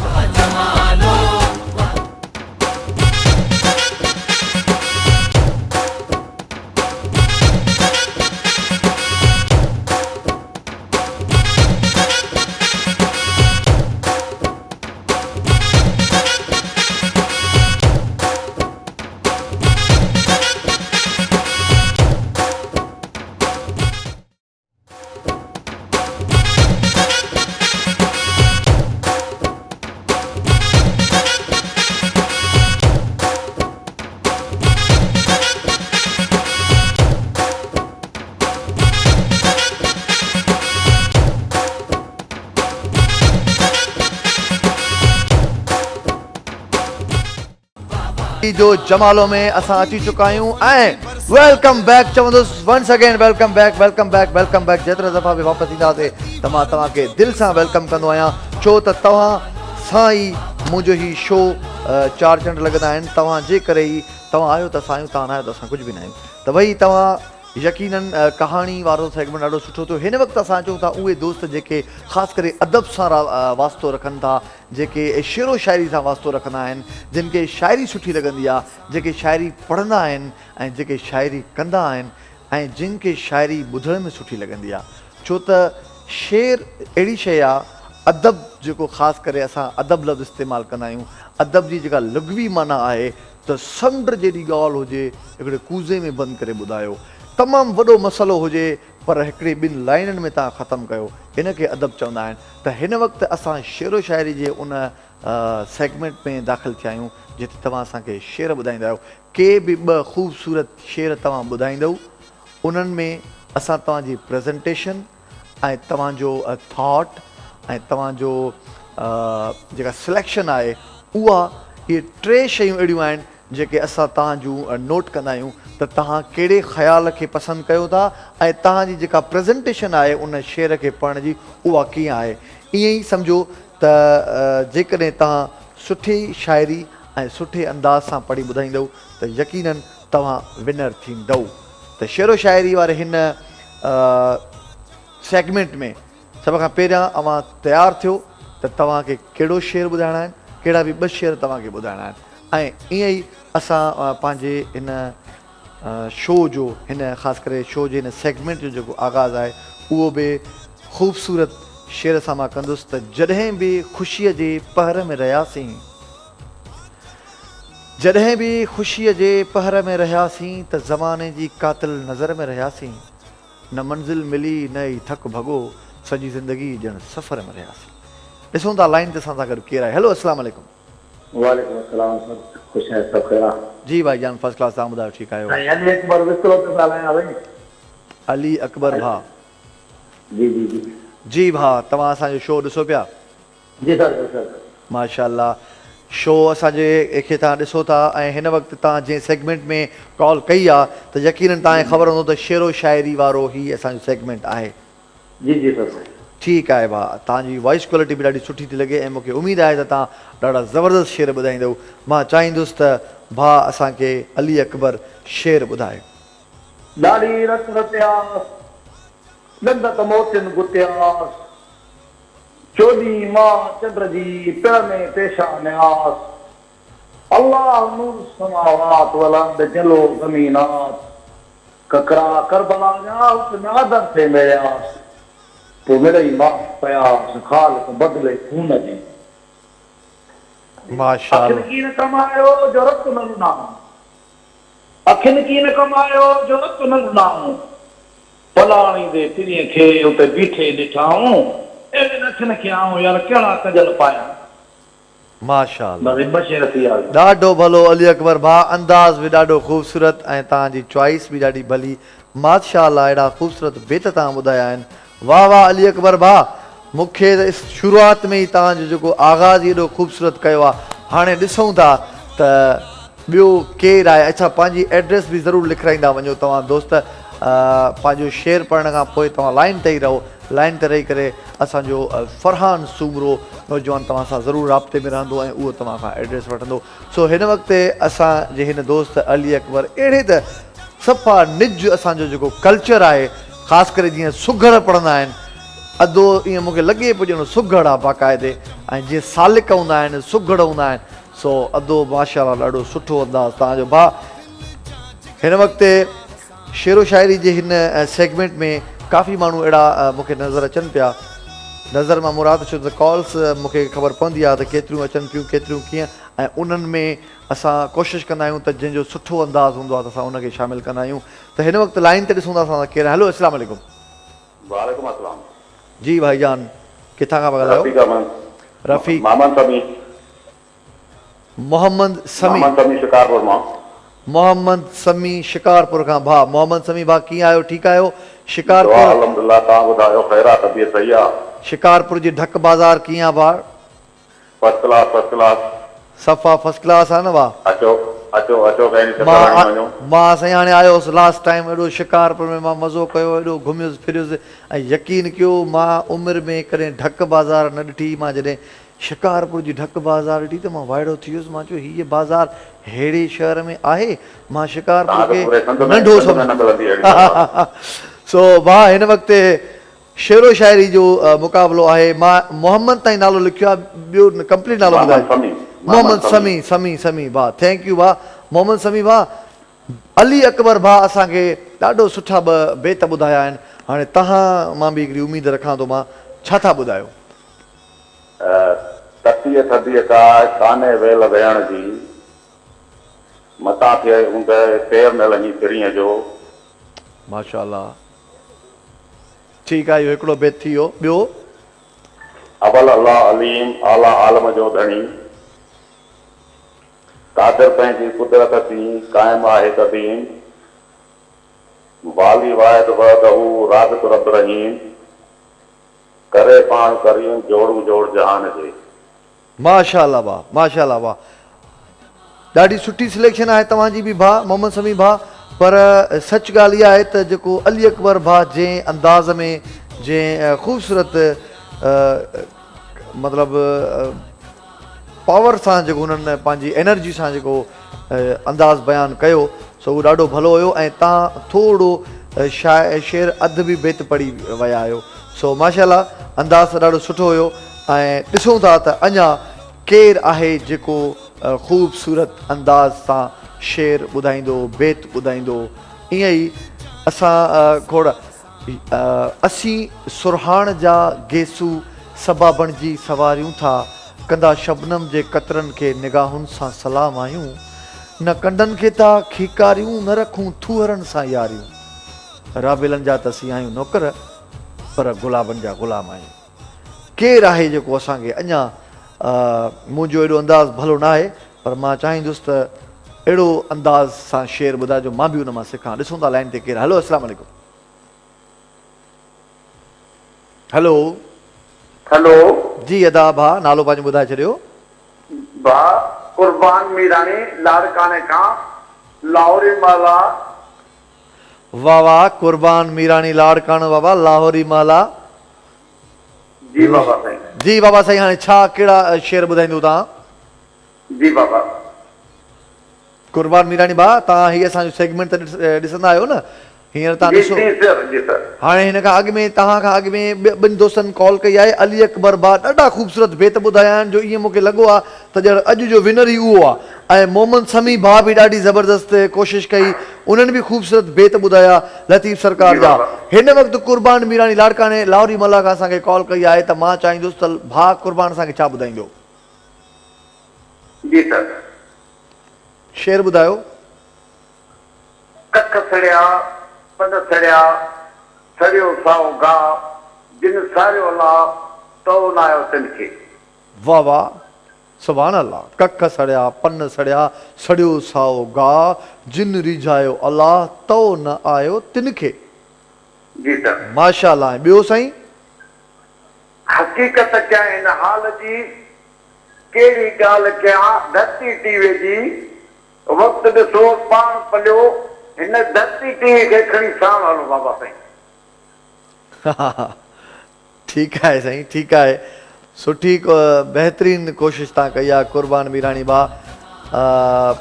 जो जमालो में असां अची चुका आहियूं ऐं वेलकम बैक चवंदुसि वंस अगेन वेलकम बैक जेतिरा दफ़ा बि वापसि ईंदासीं त मां तव्हांखे दिलि सां वेलकम कंदो आहियां छो त तव्हां सां ई मुंहिंजो ही शो 4 चंड लॻंदा आहिनि तव्हां जे करे ई तव्हां आहियो त असां आहियूं तव्हां न आहियो त असां कुझु बि न आहियूं त भई तव्हां यकीनन कहाणी वारो सेगमेंट ॾाढो सुठो थियो हिन वक़्तु असां अचूं था उहे दोस्त जेके ख़ासि करे अदब सां वास्तो रखनि था जेके शेरो शाइरी सां वास्तो रखंदा आहिनि जिन खे शाइरी सुठी लॻंदी आहे जेके शाइरी पढ़ंदा आहिनि ऐं जेके शाइरी कंदा आहिनि ऐं जिन खे शाइरी ॿुधण में सुठी लॻंदी आहे छो त शेर अहिड़ी शइ आहे अदब जेको ख़ासि करे असां अदब लफ़्ज़ इस्तेमालु कंदा आहियूं अदब जी जेका लुग़वी माना आहे त समुंड जहिड़ी ॻाल्हि हुजे हिकिड़े कूज़े में बंदि करे ॿुधायो तमामु वॾो मसइलो हुजे पर हिकिड़ी 2 लाइननि में तव्हां ख़तमु कयो इन खे अदब चवंदा आहिनि त हिन वक़्तु असां शेरो शाइरी जे उन सेगमेंट में दाख़िल थिया आहियूं जिते तव्हां असांखे शेर ॿुधाईंदा आहियो के बि 2 ख़ूबसूरत शेर तव्हां ॿुधाईंदव उन्हनि में असां तव्हांजी प्रेज़ेंटेशन ऐं तव्हांजो थॉट ऐं तव्हांजो जेका सिलेक्शन आहे उहा इहे 3 शयूं अहिड़ियूं आहिनि जेके असां तव्हां जूं नोट कंदा आहियूं त तव्हां कहिड़े ख़्याल खे पसंदि कयो था ऐं तव्हांजी जेका प्रेज़ेंटेशन आहे उन शेर खे पढ़ण जी उहा कीअं आहे। ईअं ई सम्झो त जेकॾहिं तव्हां सुठी शाइरी ऐं सुठे अंदाज़ सां पढ़ी ॿुधाईंदव त यकीननि तव्हां विनर थींदव। त शेरो शाइरी वारे हिन सेगमेंट में सभ खां पहिरियां अवां तयारु थियो त तव्हांखे कहिड़ो शेर ॿुधाइणा आहिनि, कहिड़ा बि ॿ शेर तव्हांखे ॿुधाइणा आहिनि। ऐं ईअं ई असां पंहिंजे हिन शो जो हिन ख़ासि करे शो जे हिन सेगमेंट जो जेको आगाज़ आहे उहो बि ख़ूबसूरत शेर सां मां कंदुसि त जॾहिं बि ख़ुशीअ जे पहर में रहियासीं, जॾहिं बि ख़ुशीअ जे पहर में रहियासीं त ज़माने जी कातिल नज़र में रहियासीं, न मंज़िल मिली न ई थक भॻो, सॼी ज़िंदगी ॼण सफ़र में रहियासीं। ॾिसूं था लाइन ते असां सां गॾु केरु आहे। हेलो अस्सलाम वालेकुम। वालेकुम अस्सलाम, ख़ुशि आहियो, सभु ख़ैर आहे? जी भाई जान फर्स्ट क्लास, तव्हां ॿुधायो ठीकु आहियो? अली अकबर विकिरो थो ॻाल्हायां भई। अली अकबर भाउ। जी जी जी जी भाउ, तव्हां असांजो शो ॾिसो पिया? जी सर। माशाअल्लाह, शो असांजे खे तव्हां ॾिसो था ऐं हिन वक़्तु तव्हां जंहिं सेगमेंट में कॉल कई आहे त यकीननि तव्हांखे ख़बर हूंदो त शेरो शाइरी वारो ई असांजो सेगमेंट आहे। जी जी सर। ठीकु आहे भाउ, तव्हांजी वॉइस क्वालिटी बि ॾाढी सुठी थी लॻे ऐं मूंखे उमेदु आहे त तव्हां ॾाढा ज़बरदस्त शेर ॿुधाईंदव। मां चाहींदुसि त भाउ असांखे अली अकबर शेर ॿुधाए। ॾाढी रत रतियास, ॾंद त मोतियुनि गुतियास, चोॾहीं मां चंड जी पिण में पेशानियास, अल्लाह नूर समावात वलंद जलो ज़मीनात, ककरा करबला जा उसमें आदर से मिलियास, तो मिड़ई माफ़ कयास ख़ालिक़ बदिले खून जी। माशाअल्लाह। अखिन की न कमायो जो रत न रुनाऊं, अखिन की न कमायो जो रत न रुनाऊं, फलाणी दे तिरीअ खे उते बीठे ॾिठाऊं, अहिड़े अखिन खे आऊं यार कहिड़ा कजल पाया। माशाअल्लाह, बस बशेर थी आहे। ॾाढो भलो अली अकबर भाउ, अंदाज़ बि ॾाढो ख़ूबसूरत ऐं तव्हांजी चॉइस बि ॾाढी भली। माशाअल्लाह, अहिड़ा ख़ूबसूरत बेत तव्हां ॿुधाया आहिनि। वाह वाह अली अकबर भाउ, मूंखे त शुरूआति में ई तव्हांजो जेको आगाज़ एॾो ख़ूबसूरत कयो आहे। हाणे ॾिसूं था त ॿियो केरु आहे। अच्छा, पंहिंजी एड्रेस बि ज़रूरु लिखाईंदा वञो तव्हां दोस्त। पंहिंजो शेर पढ़ण खां पोइ तव्हां लाइन ते ई रहो, लाइन ते रही करे असांजो फरहान सूमरो नौजवान तव्हां सां ज़रूरु राब्ते में रहंदो ऐं उहो तव्हां खां एड्रेस वठंदो। सो हिन वक़्तु असांजे हिन दोस्त अली अकबर अहिड़े त सफ़ा निज असांजो जेको कल्चर आहे, ख़ासि करे जीअं सुघड़ पढ़ंदा आहिनि, अदो ईअं मूंखे लॻे पियो ॼणो सुघड़ आहे बाक़ाइदे, ऐं जीअं सालिक हूंदा आहिनि सुघड़ हूंदा आहिनि। सो अदो माशाअल्लाह ॾाढो सुठो अंदाज़ तव्हांजो भाउ। हिन वक़्तु शेरो शाइरी जे हिन सेगमेंट में काफ़ी माण्हू अहिड़ा मूंखे नज़र अचनि पिया। नज़र मां मुराद छो त कॉल्स मूंखे ख़बर पवंदी आहे त केतिरियूं अचनि पियूं केतिरियूं कीअं, ऐं उन्हनि में असां कोशिशि कंदा आहियूं त जंहिंजो सुठो अंदाज़ हूंदो आहे त असां उनखे शामिलु कंदा आहियूं। त हिन वक़्तु लाइन ते ॾिसूं था असां केरु। हेलो अस्सलाम वालेकुम। वालेकुम अस्सलाम। जी भाईजान, किथां खां पिया ॻाल्हायो? रफ़ीक मोहम्मद समी शिकारपुर मां। मोहम्मद समी शिकारपुर खां। भाउ मोहम्मद समी भाउ, कीअं आहियो? ठीकु आहियो? शिकारपुर अल्हम्दुलिल्लाह, तव्हां ॿुधायो ख़ैर आहे? तबियत सही आहे? शिकारपुर जी ढक बाज़ार कीअं आहे भाउ? फर्स्ट क्लास, फर्स्ट क्लास, सफ़ा फर्स्ट क्लास आहे न भाउ? अचो अचो अचो, कंहिं चक्कर हणी वञो। मां साईं हाणे आयोसि लास्ट टाइम, एॾो शिकारपुर में मां मज़ो कयो, एॾो घुमियुसि फिरियुसि, ऐं यकीन कयो मां उमिरि में कॾहिं ढक बाज़ार न ॾिठी। मां जॾहिं शिकारपुर जी ढक बाज़ार ॾिठी त मां वाइड़ो थी वियुसि। मां चयो हीअ बाज़ार अहिड़े शहर में आहे? मां शिकारपुर खे नंढो सम्झो। सो भाउ, हिन वक़्तु शेरो शाइरी जो मुक़ाबिलो आहे। मां मोहम्मद ताईं नालो लिखियो आहे, ॿियो कंप्लीट नालो ॿुधायो। मोहम्मद समी। समी समी भाउ, थैंक यू भाउ। मोहम्मद समी भाउ, अली अकबर भाउ असांखे ॾाढो सुठा ॿ बेत ॿुधाया आहिनि। हाणे तव्हां मां बि हिकिड़ी उमेदु रखां थो, मां छा था ॿुधायो? तटीअ थधीअ का कान्हे वेल वेहण जी, मथां थिए ऊंद पेर न लही तिरीअ जो। माशाअल्लाह, ठीकु आहे, इहो हिकिड़ो बेत थी वियो। ॿियो? अवल अल्लाह अलीम आला आलम जो धणी, कादिर पंहिंजी कुदरत थी क़ाइम आहे क़दीम, वाली वाहिद वहदहू राज़िक़ रब रहीम, करे पाण करीम जोड़ू जोड़ जहान जे। माशाअल्लाह भाउ, माशाअल्लाह भाउ। ॾाढी सुठी सिलेक्शन आहे तव्हांजी बि भाउ मोहम्मद समी भाउ, पर सच ॻाल्हि इहा आहे त जेको अली अकबर भाउ जंहिं अंदाज़ में जंहिं ख़ूबसूरत मतिलबु पावर सां जेको हुननि पंहिंजी एनर्जी सां जेको अंदाज़ बयानु कयो सो उहो ॾाढो भलो हुयो ऐं तव्हां थोरो शेर अधु बि बेत पढ़ी विया आहियो। सो माशाल्लाह अंदाज़ ॾाढो सुठो हुयो ऐं ॾिसूं था त अञा केरु आहे जेको ख़ूबसूरत अंदाज़ सां शेर ॿुधाईंदो बेत ॿुधाईंदो। ईअं ई असां खोड़ असीं सुरहाण जा गेसू सबा बणिजी सवारियूं था, कंदा शबनम जे कतरनि खे निगाहुनि सां सलाम आहियूं, न कंडनि खे था खीकारियूं न रखूं थूहरनि सां यारियूं, राबेलनि जा त असीं आहियूं नौकर पर गुलाबनि जा ग़ुलाम आहियूं। केरु आहे जेको असांखे अञा मुंहिंजो एॾो अंदाज़ भलो न आहे पर मां चाहींदुसि त अहिड़ो अंदाज़ सां शेर ॿुधाइजो मां बि हुन मां सिखां। ॾिसूं था लाइन ते केरु। हलो अस्सलाम वालेकुम। हेलो हेलो जी अदा भाउ नालो पंहिंजो ॿुधाए छॾियो। भाउ कुर्बान मीरानी लाड़काने खां लाहौरी माला। वाह वाह कुर्बान मीरानी लाड़काणो बाबा लाहौरी माला। जी बाबा साईं। जी बाबा साईं हाणे छा कहिड़ा शेर ॿुधाईंदो तव्हां? जी बाबा। कुर्बान मीरानी भाउ तव्हां हीअ असांजो सेगमेंट त ॾिसंदा आहियो न हींअर तव्हां ॾिसो। जी सर। हाणे हिन खां अॻु में तव्हां खां अॻु में ॿिनि दोस्तनि कॉल कई आहे अली अकबर भाउ ॾाढा ख़ूबसूरत बेत ॿुधाया आहिनि जो ईअं मूंखे लॻो आहे त ॼण अॼु जो विनर ई उहो आहे। ऐं मोहम्मद समी भाउ बि ॾाढी ज़बरदस्त कोशिशि कई, उन्हनि बि ख़ूबसूरत बेत ॿुधाया लतीफ़ सरकार जा। हिन वक़्तु कुर्बान मीरानी लाड़काने लाहौरी मल्ला खां असांखे कॉल कई आहे त मां चाहींदुसि त भाउ कुर्बान असांखे छा ॿुधाईंदो? जी सर। शेर ॿुधायो। कख सड़िया पन सड़िया सड़ियो साओ गाह जिन सारियो अलाह तो न आयो तिन खे। वाह वाह सुभान अल्लाह। कख सड़िया पन सड़िया सड़ियो साओ गाह जिन रिझायो अलाह तो न आयो तिन खे। जी सर। माशाअल्लाह। ॿियो साईं? हक़ीक़त क्या इन हाल जी कहिड़ी ॻाल्हि कयां धरती टीवे जी वक़्तु ॾिसो पाण पलियो हिन धरती टीवी खे खणी साण हलो बाबा साईं। ठीकु आहे साईं ठीकु आहे सुठी बहितरीनु कोशिशि तव्हां कई आहे कुर्बान मीरानी भाउ।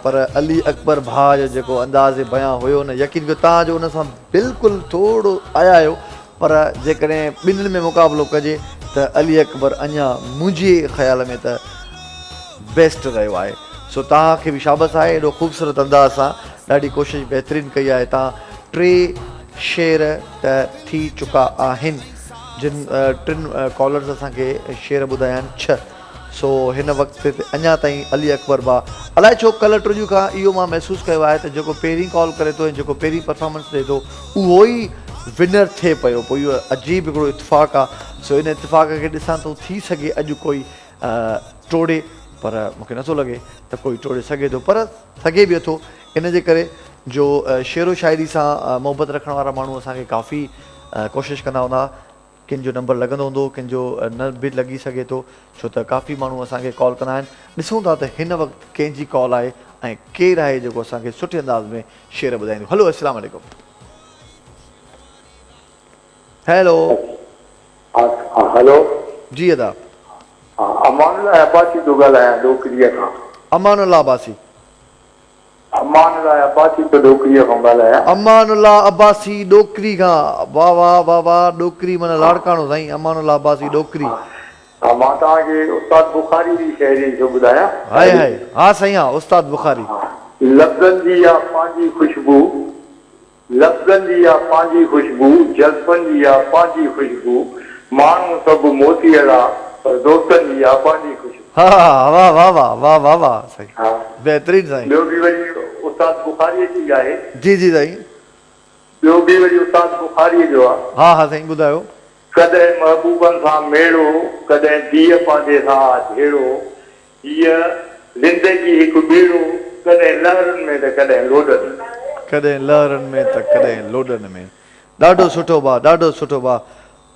पर अली अकबर भाउ जो जेको अंदाज़ बयां हुयो न यकीन कयो तव्हांजो उन सां बिल्कुलु थोरो आया आहियो, पर जेकॾहिं ॿिन्हिनि में मुक़ाबिलो कजे त अली अकबर अञा मुंहिंजे ख़्याल में त बेस्ट रहियो आहे। सो तव्हांखे बि शाबस आहे एॾो ख़ूबसूरत अंदाज़ सां ॾाढी कोशिशि बहितरीनु कई आहे। तव्हां टे शेर त थी चुका आहिनि जिन टिनि कॉलर्स असांखे शेर ॿुधाया आहिनि 6। सो हिन वक़्त ते अञा ताईं अली अकबर भाउ अलाए छो कल्ह टियों खां इहो मां महसूसु कयो आहे त जेको पहिरीं कॉल करे थो ऐं जेको पहिरीं परफॉर्मेंस ॾिए थो उहो ई विनर थिए पियो। पोइ इहो अजीब हिकिड़ो इतफ़ाक़ आहे। सो इन इतफ़ाक़ खे ॾिसां थो थी सघे अॼु कोई टोड़े, पर मूंखे नथो लॻे त कोई टोड़े सघे थो, पर सघे बि थो। इन जे करे जो शेरो शाइरी सां मोहबत रखण वारा माण्हू असांखे काफ़ी कोशिशि कंदा हूंदा, किन जो नंबर लॻंदो हूंदो किन जो न बि लॻी सघे थो, छो त काफ़ी माण्हू असांखे कॉल कंदा आहिनि। ॾिसूं था त हिन वक़्तु कंहिंजी कॉल आहे ऐं केरु आहे जेको असांखे सुठे अंदाज़ में शेर ॿुधाईंदो। हलो अस्सलाम वालेकुम। हेलो हेलो जी अदा। अमानुल्लाह अब्बासी थो ॻाल्हायां डोकरीअ खां। अमानुल्लाह अब्बासी। अमानुल्लाह अब्बासी तो डोकरीअ खां ॻाल्हायां। अमानुल्लाह अब्बासी डोकरी खां। वाह वाह वाह वाह। डोकरी माना लाड़काणो साईं। अमानुल्लाह अब्बासी डोकरी। मां तव्हांखे उस्ताद बुखारी जी शाइरी थो ॿुधायां। हाय हाय। हा साईं हा उस्ताद बुखारी। लफ़्ज़नि जी आहे पंहिंजी ख़ुशबू, लफ़्ज़नि जी आहे पंहिंजी ख़ुशबू, जज़्बनि जी आहे पंहिंजी ख़ुशबू, माण्हू सभु मोती अहिड़ा पर दोस्तनि जी आहे पंहिंजी ख़ुशबू। हा वाह वाह वाह वाह वाह वाह साईं। हा बहितरीन साईं। ॿियो बि वरी उस्ताद बुखारी जी आहे। जी जी साईं। ॿियो बि वरी उस्ताद बुखारी जो आहे। हा हा साईं ॿुधायो। कॾहिं महबूबनि सां मेड़ो कॾहिं धीअ पंहिंजे सां झेड़ो, हीअ ज़िंदगी हिकु ॿेड़ो कॾहिं लहरनि में त कॾहिं लोॾनि। कॾहिं लहरनि में त कॾहिं लोॾनि में। ॾाढो सुठो भाउ ॾाढो सुठो भाउ।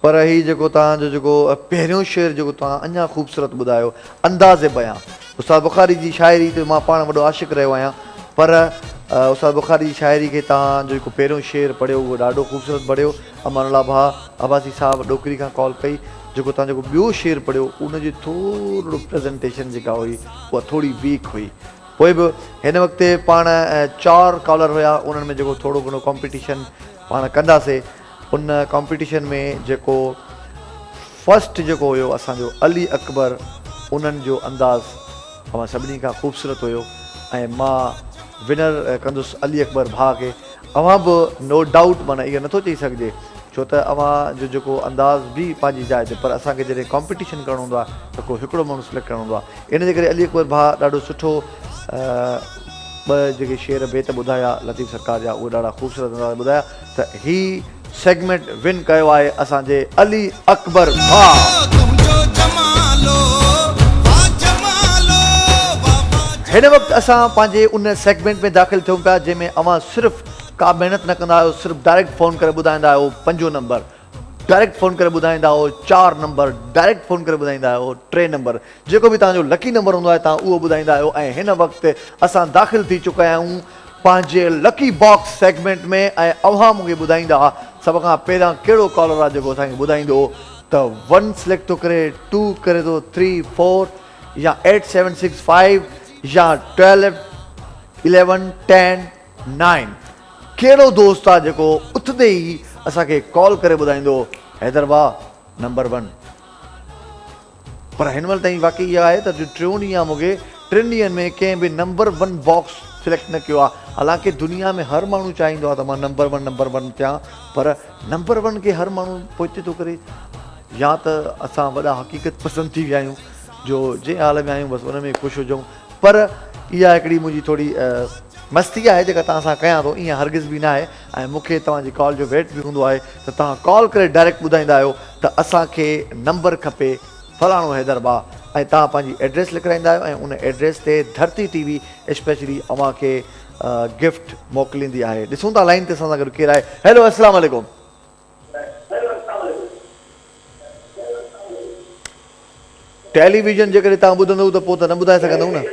पर हीउ जेको तव्हांजो जेको पहिरियों शेर जेको तव्हां अञा ख़ूबसूरत ॿुधायो अंदाज़े बयां उस्ताद बुखारी जी शाइरी ते मां पाण वॾो आशिक़ रहियो आहियां, पर उस्ताद बुखारी जी शाइरी खे तव्हां जेको पहिरियों शेर पढ़ियो उहो ॾाढो ख़ूबसूरत पढ़ियो। अमानुल्लाह भाउ अब्बासी साहब ॾोकरी खां कॉल कई, जेको तव्हां जेको ॿियो शेर पढ़ियो उनजी थोरो प्रेज़ेंटेशन जेका हुई उहा थोरी वीक हुई। पोइ बि हिन वक़्तु पाण 4 कॉलर हुया, उन्हनि में जेको थोरो घणो कॉम्पिटिशन पाण कंदासीं। उन कॉम्पिटिशन में जेको फस्ट जेको हुयो असांजो अली अकबर, उन्हनि जो अंदाज़ अवां सभिनी खां ख़ूबसूरत हुयो ऐं मां विनर कंदुसि अली अकबर भाउ खे। अवां बि नो डाउट माना इहो नथो चई सघिजे, छो त अवां जो जेको अंदाज़ बि पंहिंजी जाइ ते, पर असांखे जॾहिं कॉम्पिटिशन करिणो हूंदो आहे त को हिकिड़ो माण्हू सिलेक्ट करिणो हूंदो आहे। इन जे करे अली अकबर भाउ ॾाढो सुठो ॿ जेके शेर बेत ॿुधाया लतीफ़ सरकार जा, उहे ॾाढा ख़ूबसूरत अंदाज़ ॿुधाया। त ही सेगमेंट विन कयो आहे असांजे अली अकबर भाउ। हिन वक़्तु असां पंहिंजे उन सेगमेंट में दाख़िल थियूं पिया जंहिंमें अवां सिर्फ़ु का महिनत न कंदा आहियो, सिर्फ़ु डायरेक्ट फ़ोन करे ॿुधाईंदा आहियो 5 नंबर, डायरेक्ट फ़ोन करे ॿुधाईंदा आहियो 4 नंबर, डायरेक्ट फ़ोन करे ॿुधाईंदा आहियो 3 नंबर, जेको बि तव्हांजो लकी नंबर हूंदो आहे तव्हां उहो ॿुधाईंदा आहियो। ऐं हिन वक़्तु असां दाख़िल थी चुका आहियूं पंहिंजे लकी बॉक्स सेगमेंट में ऐं अव्हां मूंखे ॿुधाईंदा सभ खां पहिरियां कहिड़ो कॉलर आहे जेको असांखे ॿुधाईंदो। त 1 सिलेक्ट थो करे, 2 करे थो, 3 4 या 8 7 6 5 या 12 11 10 9, कहिड़ो दोस्त आहे जेको उथंदे ई असांखे कॉल करे ॿुधाईंदो हैदराबाद नंबर 1। पर हिन महिल ताईं वाक़ई इहा आहे त जो 3 ॾींहं आहे मूंखे 3 ॾींहंनि में कंहिं बि नंबर 1 बॉक्स सिलेक्ट न कयो आहे। हालांकि दुनिया में हर माण्हू चाहींदो आहे त मां नंबर 1 थियां, पर नंबर 1 खे हर माण्हू पहुचे थो करे, या त असां वॾा हक़ीक़त पसंदि थी विया आहियूं जो जंहिं हाल में आहियूं बसि उन में ख़ुशि हुजूं। पर इहा हिकिड़ी मुंहिंजी थोरी मस्ती आहे जेका तव्हां सां कयां थो, ईअं हरगिज़ बि न आहे। ऐं मूंखे तव्हांजी कॉल जो वेट बि हूंदो आहे त तव्हां कॉल करे डायरेक्ट ॿुधाईंदा आहियो त असांखे नंबर खपे फलाणो हैदराबाद, ऐं तव्हां पंहिंजी एड्रेस लिखाईंदा आहियो ऐं उन एड्रेस ते धरती टीवी स्पेशली अव्हांखे गिफ्ट मोकिलींदी आहे। ॾिसूं था लाइन ते असां सां गॾु केरु आहे। हैलो, अस्सलाम वालेकुम। टेलीविज़न जेकॾहिं तव्हां ॿुधंदव त पोइ त न ॿुधाए सघंदव न।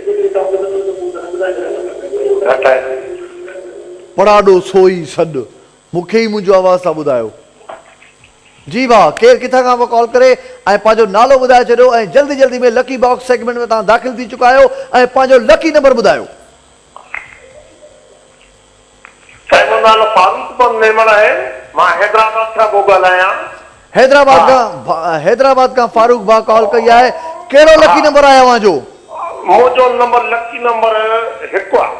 पढ़ाॾो सोई सॾु, मूंखे ई मुंहिंजो आवाज़ सां ॿुधायो। जी भाउ, केरु किथां खां पोइ कॉल करे ऐं पंहिंजो नालो ॿुधाए छॾियो ऐं जल्दी जल्दी में लकी बॉक्स सेगमेंट में तव्हां दाख़िल थी चुका आहियो ऐं पंहिंजो लकी नंबर ॿुधायो। मुंहिंजो नालो फारूक मेमण आहे, मां हैदराबाद खां पोइ ॻाल्हायां। हैदराबाद खां फारूक भाउ कॉल कई आहे। कहिड़ो लकी नंबर आहे अव्हांजो? मुंहिंजो नंबर लकी नंबर 1 आहे।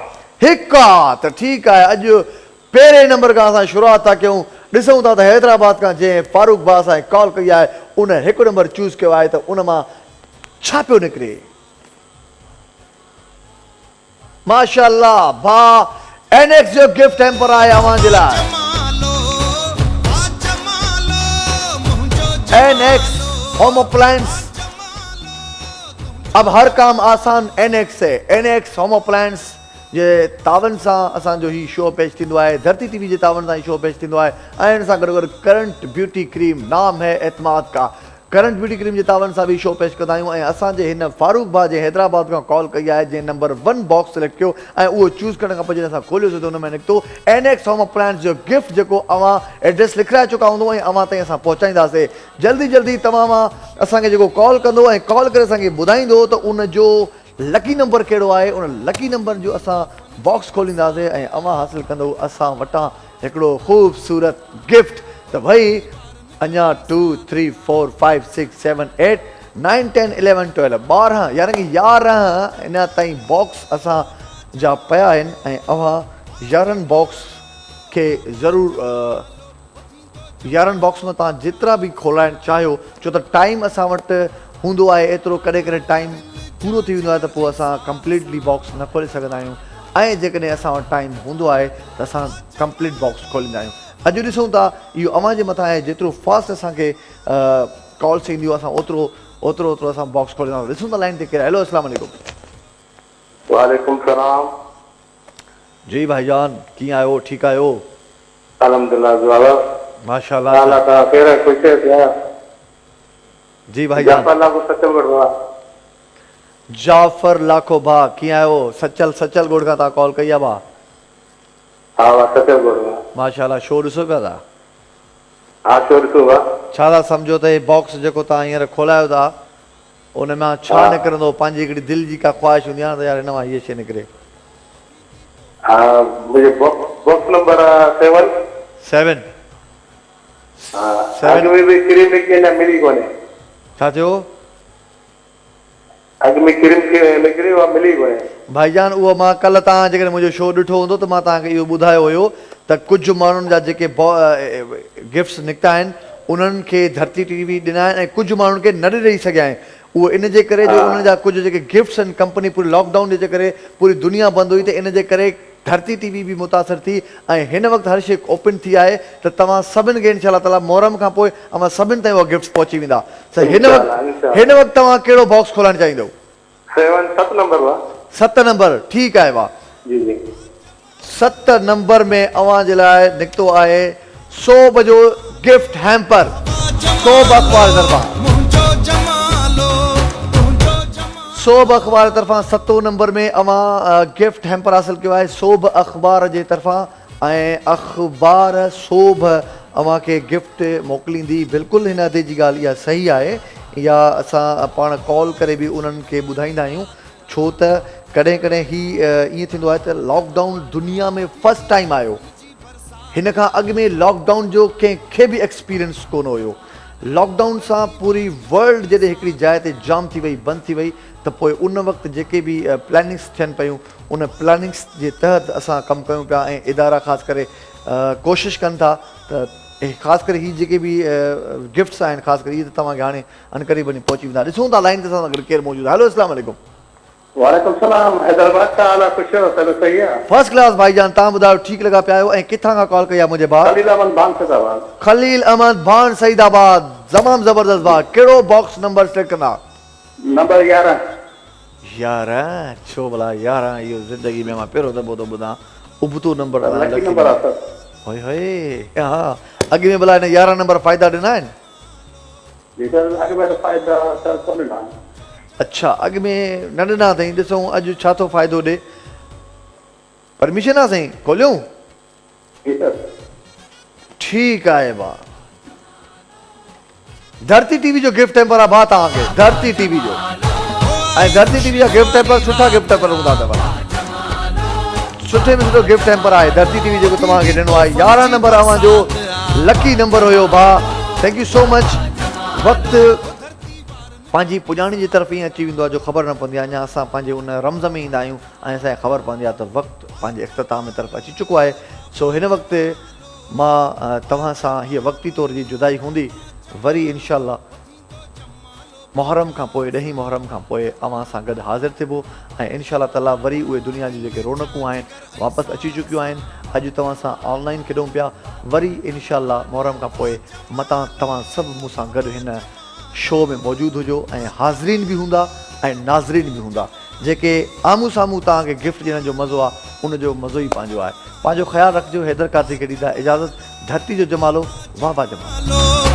1 आहे त ठीकु आहे। अॼु पहिरें नंबर खां असां शुरूआत था कयूं। ॾिसूं था त हैदराबाद खां जंहिं फारूक भाउ असांखे कॉल कई आहे उन 1 नंबर चूज़ कयो आहे, त उन मां छा पियो निकिरे? माशाअल्लाह भाउ, NX जो गिफ्ट हैम्पर आहे अव्हांजे लाइ। NX होम अप्लायंस, अब हर काम आसान NX से। NX होम अप्लायंस जे तावन सां असांजो ही शो पेश थींदो आहे, धरती टीवी जे तावन सां ही शो पेश थींदो आहे। ऐं हिन सां गॾु गॾु करंट ब्यूटी क्रीम, नाम है एतमाद का, करंट ब्यूटी क्रीम जे तावन सां बि शो पेश कंदा आहियूं। ऐं असांजे हिन फारूक भाउ जे हैदराबाद खां कॉल कई आहे जंहिं नंबर 1 बॉक्स सिलेक्ट कयो ऐं उहो चूज़ करण खां पोइ जॾहिं असां खोलियोसीं त हुन में निकितो NX होम अप्लायंस जो गिफ्ट, जेको अव्हां एड्रेस लिखाए चुका हूंदो ऐं अव्हां ताईं असां पहुचाईंदासीं। जल्दी जल्दी तव्हां मां असांखे जेको कॉल कंदो ऐं कॉल करे असांखे ॿुधाईंदो त उन जो लकी नंबर कहिड़ो आहे, उन लकी नंबर जो असां बॉक्स खोलींदासीं ऐं अव्हां हासिलु कंदो असां वटां हिकिड़ो ख़ूबसूरत गिफ्ट। त भई अञा 2 3 4 5 6 7 8 9 10 11 12 12 यानी कि 11 इन ताईं बॉक्स असां जा पिया आहिनि ऐं अव्हां 11 बॉक्स खे ज़रूरु 11 बॉक्स में तव्हां जेतिरा बि खोलाइणु चाहियो, छो त टाइम असां वटि हूंदो आहे एतिरो, कॾहिं कॾहिं टाइम पूरो थी वेंदो आहे त पोइ असां कंप्लीटली बॉक्स न खोले सघंदा आहियूं ऐं जेकॾहिं असां वटि टाइम हूंदो आहे त असां कंप्लीट बॉक्स खोलींदा आहियूं। अॼु ॾिसूं था इहो अव्हां जे मथां आहे, जेतिरो फास्ट असांखे कॉल्स ईंदियूं असां ओतिरो असां बॉक्स खोलींदासीं। ॾिसूं था लाइन ते केरु। हेलो, अस्सलाम वालेकुम। वालेकुम सलाम। जी भाईजान, कीअं आहियो? ठीकु आहियो? अल्हम्दुलिल्लाह माशाअल्लाह। जी भाईजान, जाफ़र लाखो भा कीअं आहियो? सचल गोड़ खां तव्हां कॉल कई आहे भा? हा वाह सचल बोलूंगा। माशाल्लाह, शो ॾिसो पिया था? हाँ शो ॾिसो वाह। छा था सम्झो त हे बॉक्स जेको तव्हां हींअर खोलायो था उन मां छा निकिरंदो? पंहिंजी हिकिड़ी दिलि जी का ख़्वाहिश हूंदी आहे न त यार हिन मां हीअ शइ निकिरे। हाँ मुझे बॉक्स नंबर 7। 7 हाँ 7 अॻु में भी क्रीम निकिरी अञा मिली कोन्हे। छा थियो? अॻु में क्रीम निकिरी उहा मिली कोन्हे। भाईजान उहो मां कल्ह तव्हां जेकॾहिं मुंहिंजो शो ॾिठो हूंदो त मां तव्हांखे इहो ॿुधायो हुयो त कुझु माण्हुनि जा जेके गिफ्ट्स निकिता आहिनि उन्हनि खे धरती टीवी ॾिना आहिनि ऐं कुझु माण्हुनि खे न ॾेई सघिया आहिनि। उहो इन जे करे जो उन्हनि जा कुझु जेके गिफ्ट्स आहिनि, कंपनी पूरी लॉकडाउन जे करे पूरी दुनिया बंदि हुई त इन जे करे धरती टीवी बि मुतासिर थी ऐं हिन वक़्तु हर शइ ओपन थी आहे त तव्हां सभिनि खे इनशा ताला मुहर्रम खां पोइ अमां सभिनि ताईं उहा गिफ्ट्स पहुची वेंदा। त हिन वक़्तु तव्हां कहिड़ो बॉक्स खोलाइणु चाहींदो? 7 नंबर वाह। 7 नंबर ठीकु आहे वाह। जी जी 7 नंबर में अव्हां जे लाइ निकितो आहे सोब जो गिफ्ट हैम्पर। सोब अख़बार तरफ़ां सोब अख़बार तरफ़ां 7 नंबर में अव्हां गिफ्ट हैम्पर हासिल कयो आहे सोब अख़बार जे तरफ़ां ऐं अख़बार सोब अव्हां खे गिफ्ट मोकिलींदी। बिल्कुलु हिन ते जी ॻाल्हि इहा सही आहे। इहा असां पाण कॉल करे बि उन्हनि खे ॿुधाईंदा आहियूं छो त कॾहिं कॾहिं ईअं थींदो आहे त लॉकडाउन दुनिया में फस्ट टाइम आयो। हिन खां अॻु में लॉकडाउन जो कंहिंखे बि एक्सपीरियंस कोन हुयो। लॉकडाउन सां पूरी वर्ल्ड जॾहिं हिकिड़ी जाइ ते जाम थी वई, बंदि थी वई त पोइ उन वक़्तु जेके बि प्लानिंग्स थियनि पियूं उन प्लानिंग्स जे तहत असां कमु कयूं पिया ऐं इदारा ख़ासि करे कोशिशि कनि था त ख़ासि करे हीअ जेके बि गिफ्ट्स आहिनि ख़ासि करे इहे त तव्हांखे हाणे अनक़रीब वञी पहुची वेंदा। ॾिसूं था लाइन ते असां सां गॾु केरु मौजूदु आहे। हेलो अस्सलाम वालेकुम। वालेकुम सलाम। हैदराबाद का हाल खुश हो? सब सही है? फर्स्ट क्लास भाईजान, तव्हां ॿुधायो ठीकु लॻा पिया आहियो ऐं किथां खां कॉल कई आहे मुंहिंजे भाउ? खलील अहमद भान सैदाबाद। खलील अहमद भान सईदाबाद, तमामु ज़बरदस्त भाउ। कहिड़ो बॉक्स नंबर सिलेक्ट कंदा? नंबर 11। 11 छो भला 11? इहो ज़िंदगी में मां पहिरियों दफ़ो थो ॿुधां उबतो नंबर। लकी नंबर आहे सर। होए होए हा अॻु में भला हिन 11 नंबर फ़ाइदा ॾिना आहिनि? जी सर अॻु में फ़ाइदा सर कोन ॾिना। अच्छा अॻु में न ॾिना अथई। ॾिसूं अॼु छा थो फ़ाइदो ॾे। परमिशन आहे साईं, खोलियूं? जी सर ठीकु आहे भाउ। धरती टीवी जो गिफ्ट हैम्पर आहे भाउ तव्हांखे। धरती टीवी जो ऐं धरती टीवी जा गिफ्ट हैम्पर सुठा गिफ्ट हैम्पर हूंदा अथव। सुठे में सुठो गिफ्ट हैम्पर आहे धरती टीवी जेको तव्हांखे ॾिनो आहे। 11 नंबर अव्हांजो लकी नंबर हुयो भाउ। Thank you so much. वक़्तु पंहिंजी पुॼाणी जी तरफ़ ईअं अची वेंदो आहे जो ख़बर न पवंदी आहे। अञा असां पंहिंजे उन रम्ज़ में ईंदा आहियूं ऐं असांखे ख़बर पवंदी आहे त वक़्तु पंहिंजे इख़्तिताम में तरफ़ अची चुको आहे। सो हिन वक़्तु मां तव्हां सां हीअ वक़्ती तौर जी जुदाई हूंदी। वरी इनशाअल्लाह मुहर्रम खां पोइ 10 मुहर्रम खां पोइ अव्हां सां गॾु हाज़िर थिबो ऐं इनशाअल्लाह ताला वरी उहे दुनिया जी जेके रौनकूं आहिनि वापसि अची चुकियूं आहिनि। अॼु तव्हां सां ऑनलाइन खेॾूं पिया। वरी इनशाअल्लाह मुहर्रम खां पोइ मतां तव्हां सभु मूंसां गॾु हिन शो में मौजूदु हुजो ऐं हाज़रीन बि हूंदा ऐं नाज़रीन बि हूंदा। जेके आम्हूं साम्हूं तव्हांखे गिफ्ट ॾियण जो मज़ो आहे उनजो मज़ो ई पंहिंजो आहे। पंहिंजो ख़्यालु रखिजो। हैदर कादरी खे ॾींदा इजाज़त। धरती जो जमालो वाह वाह जमालो।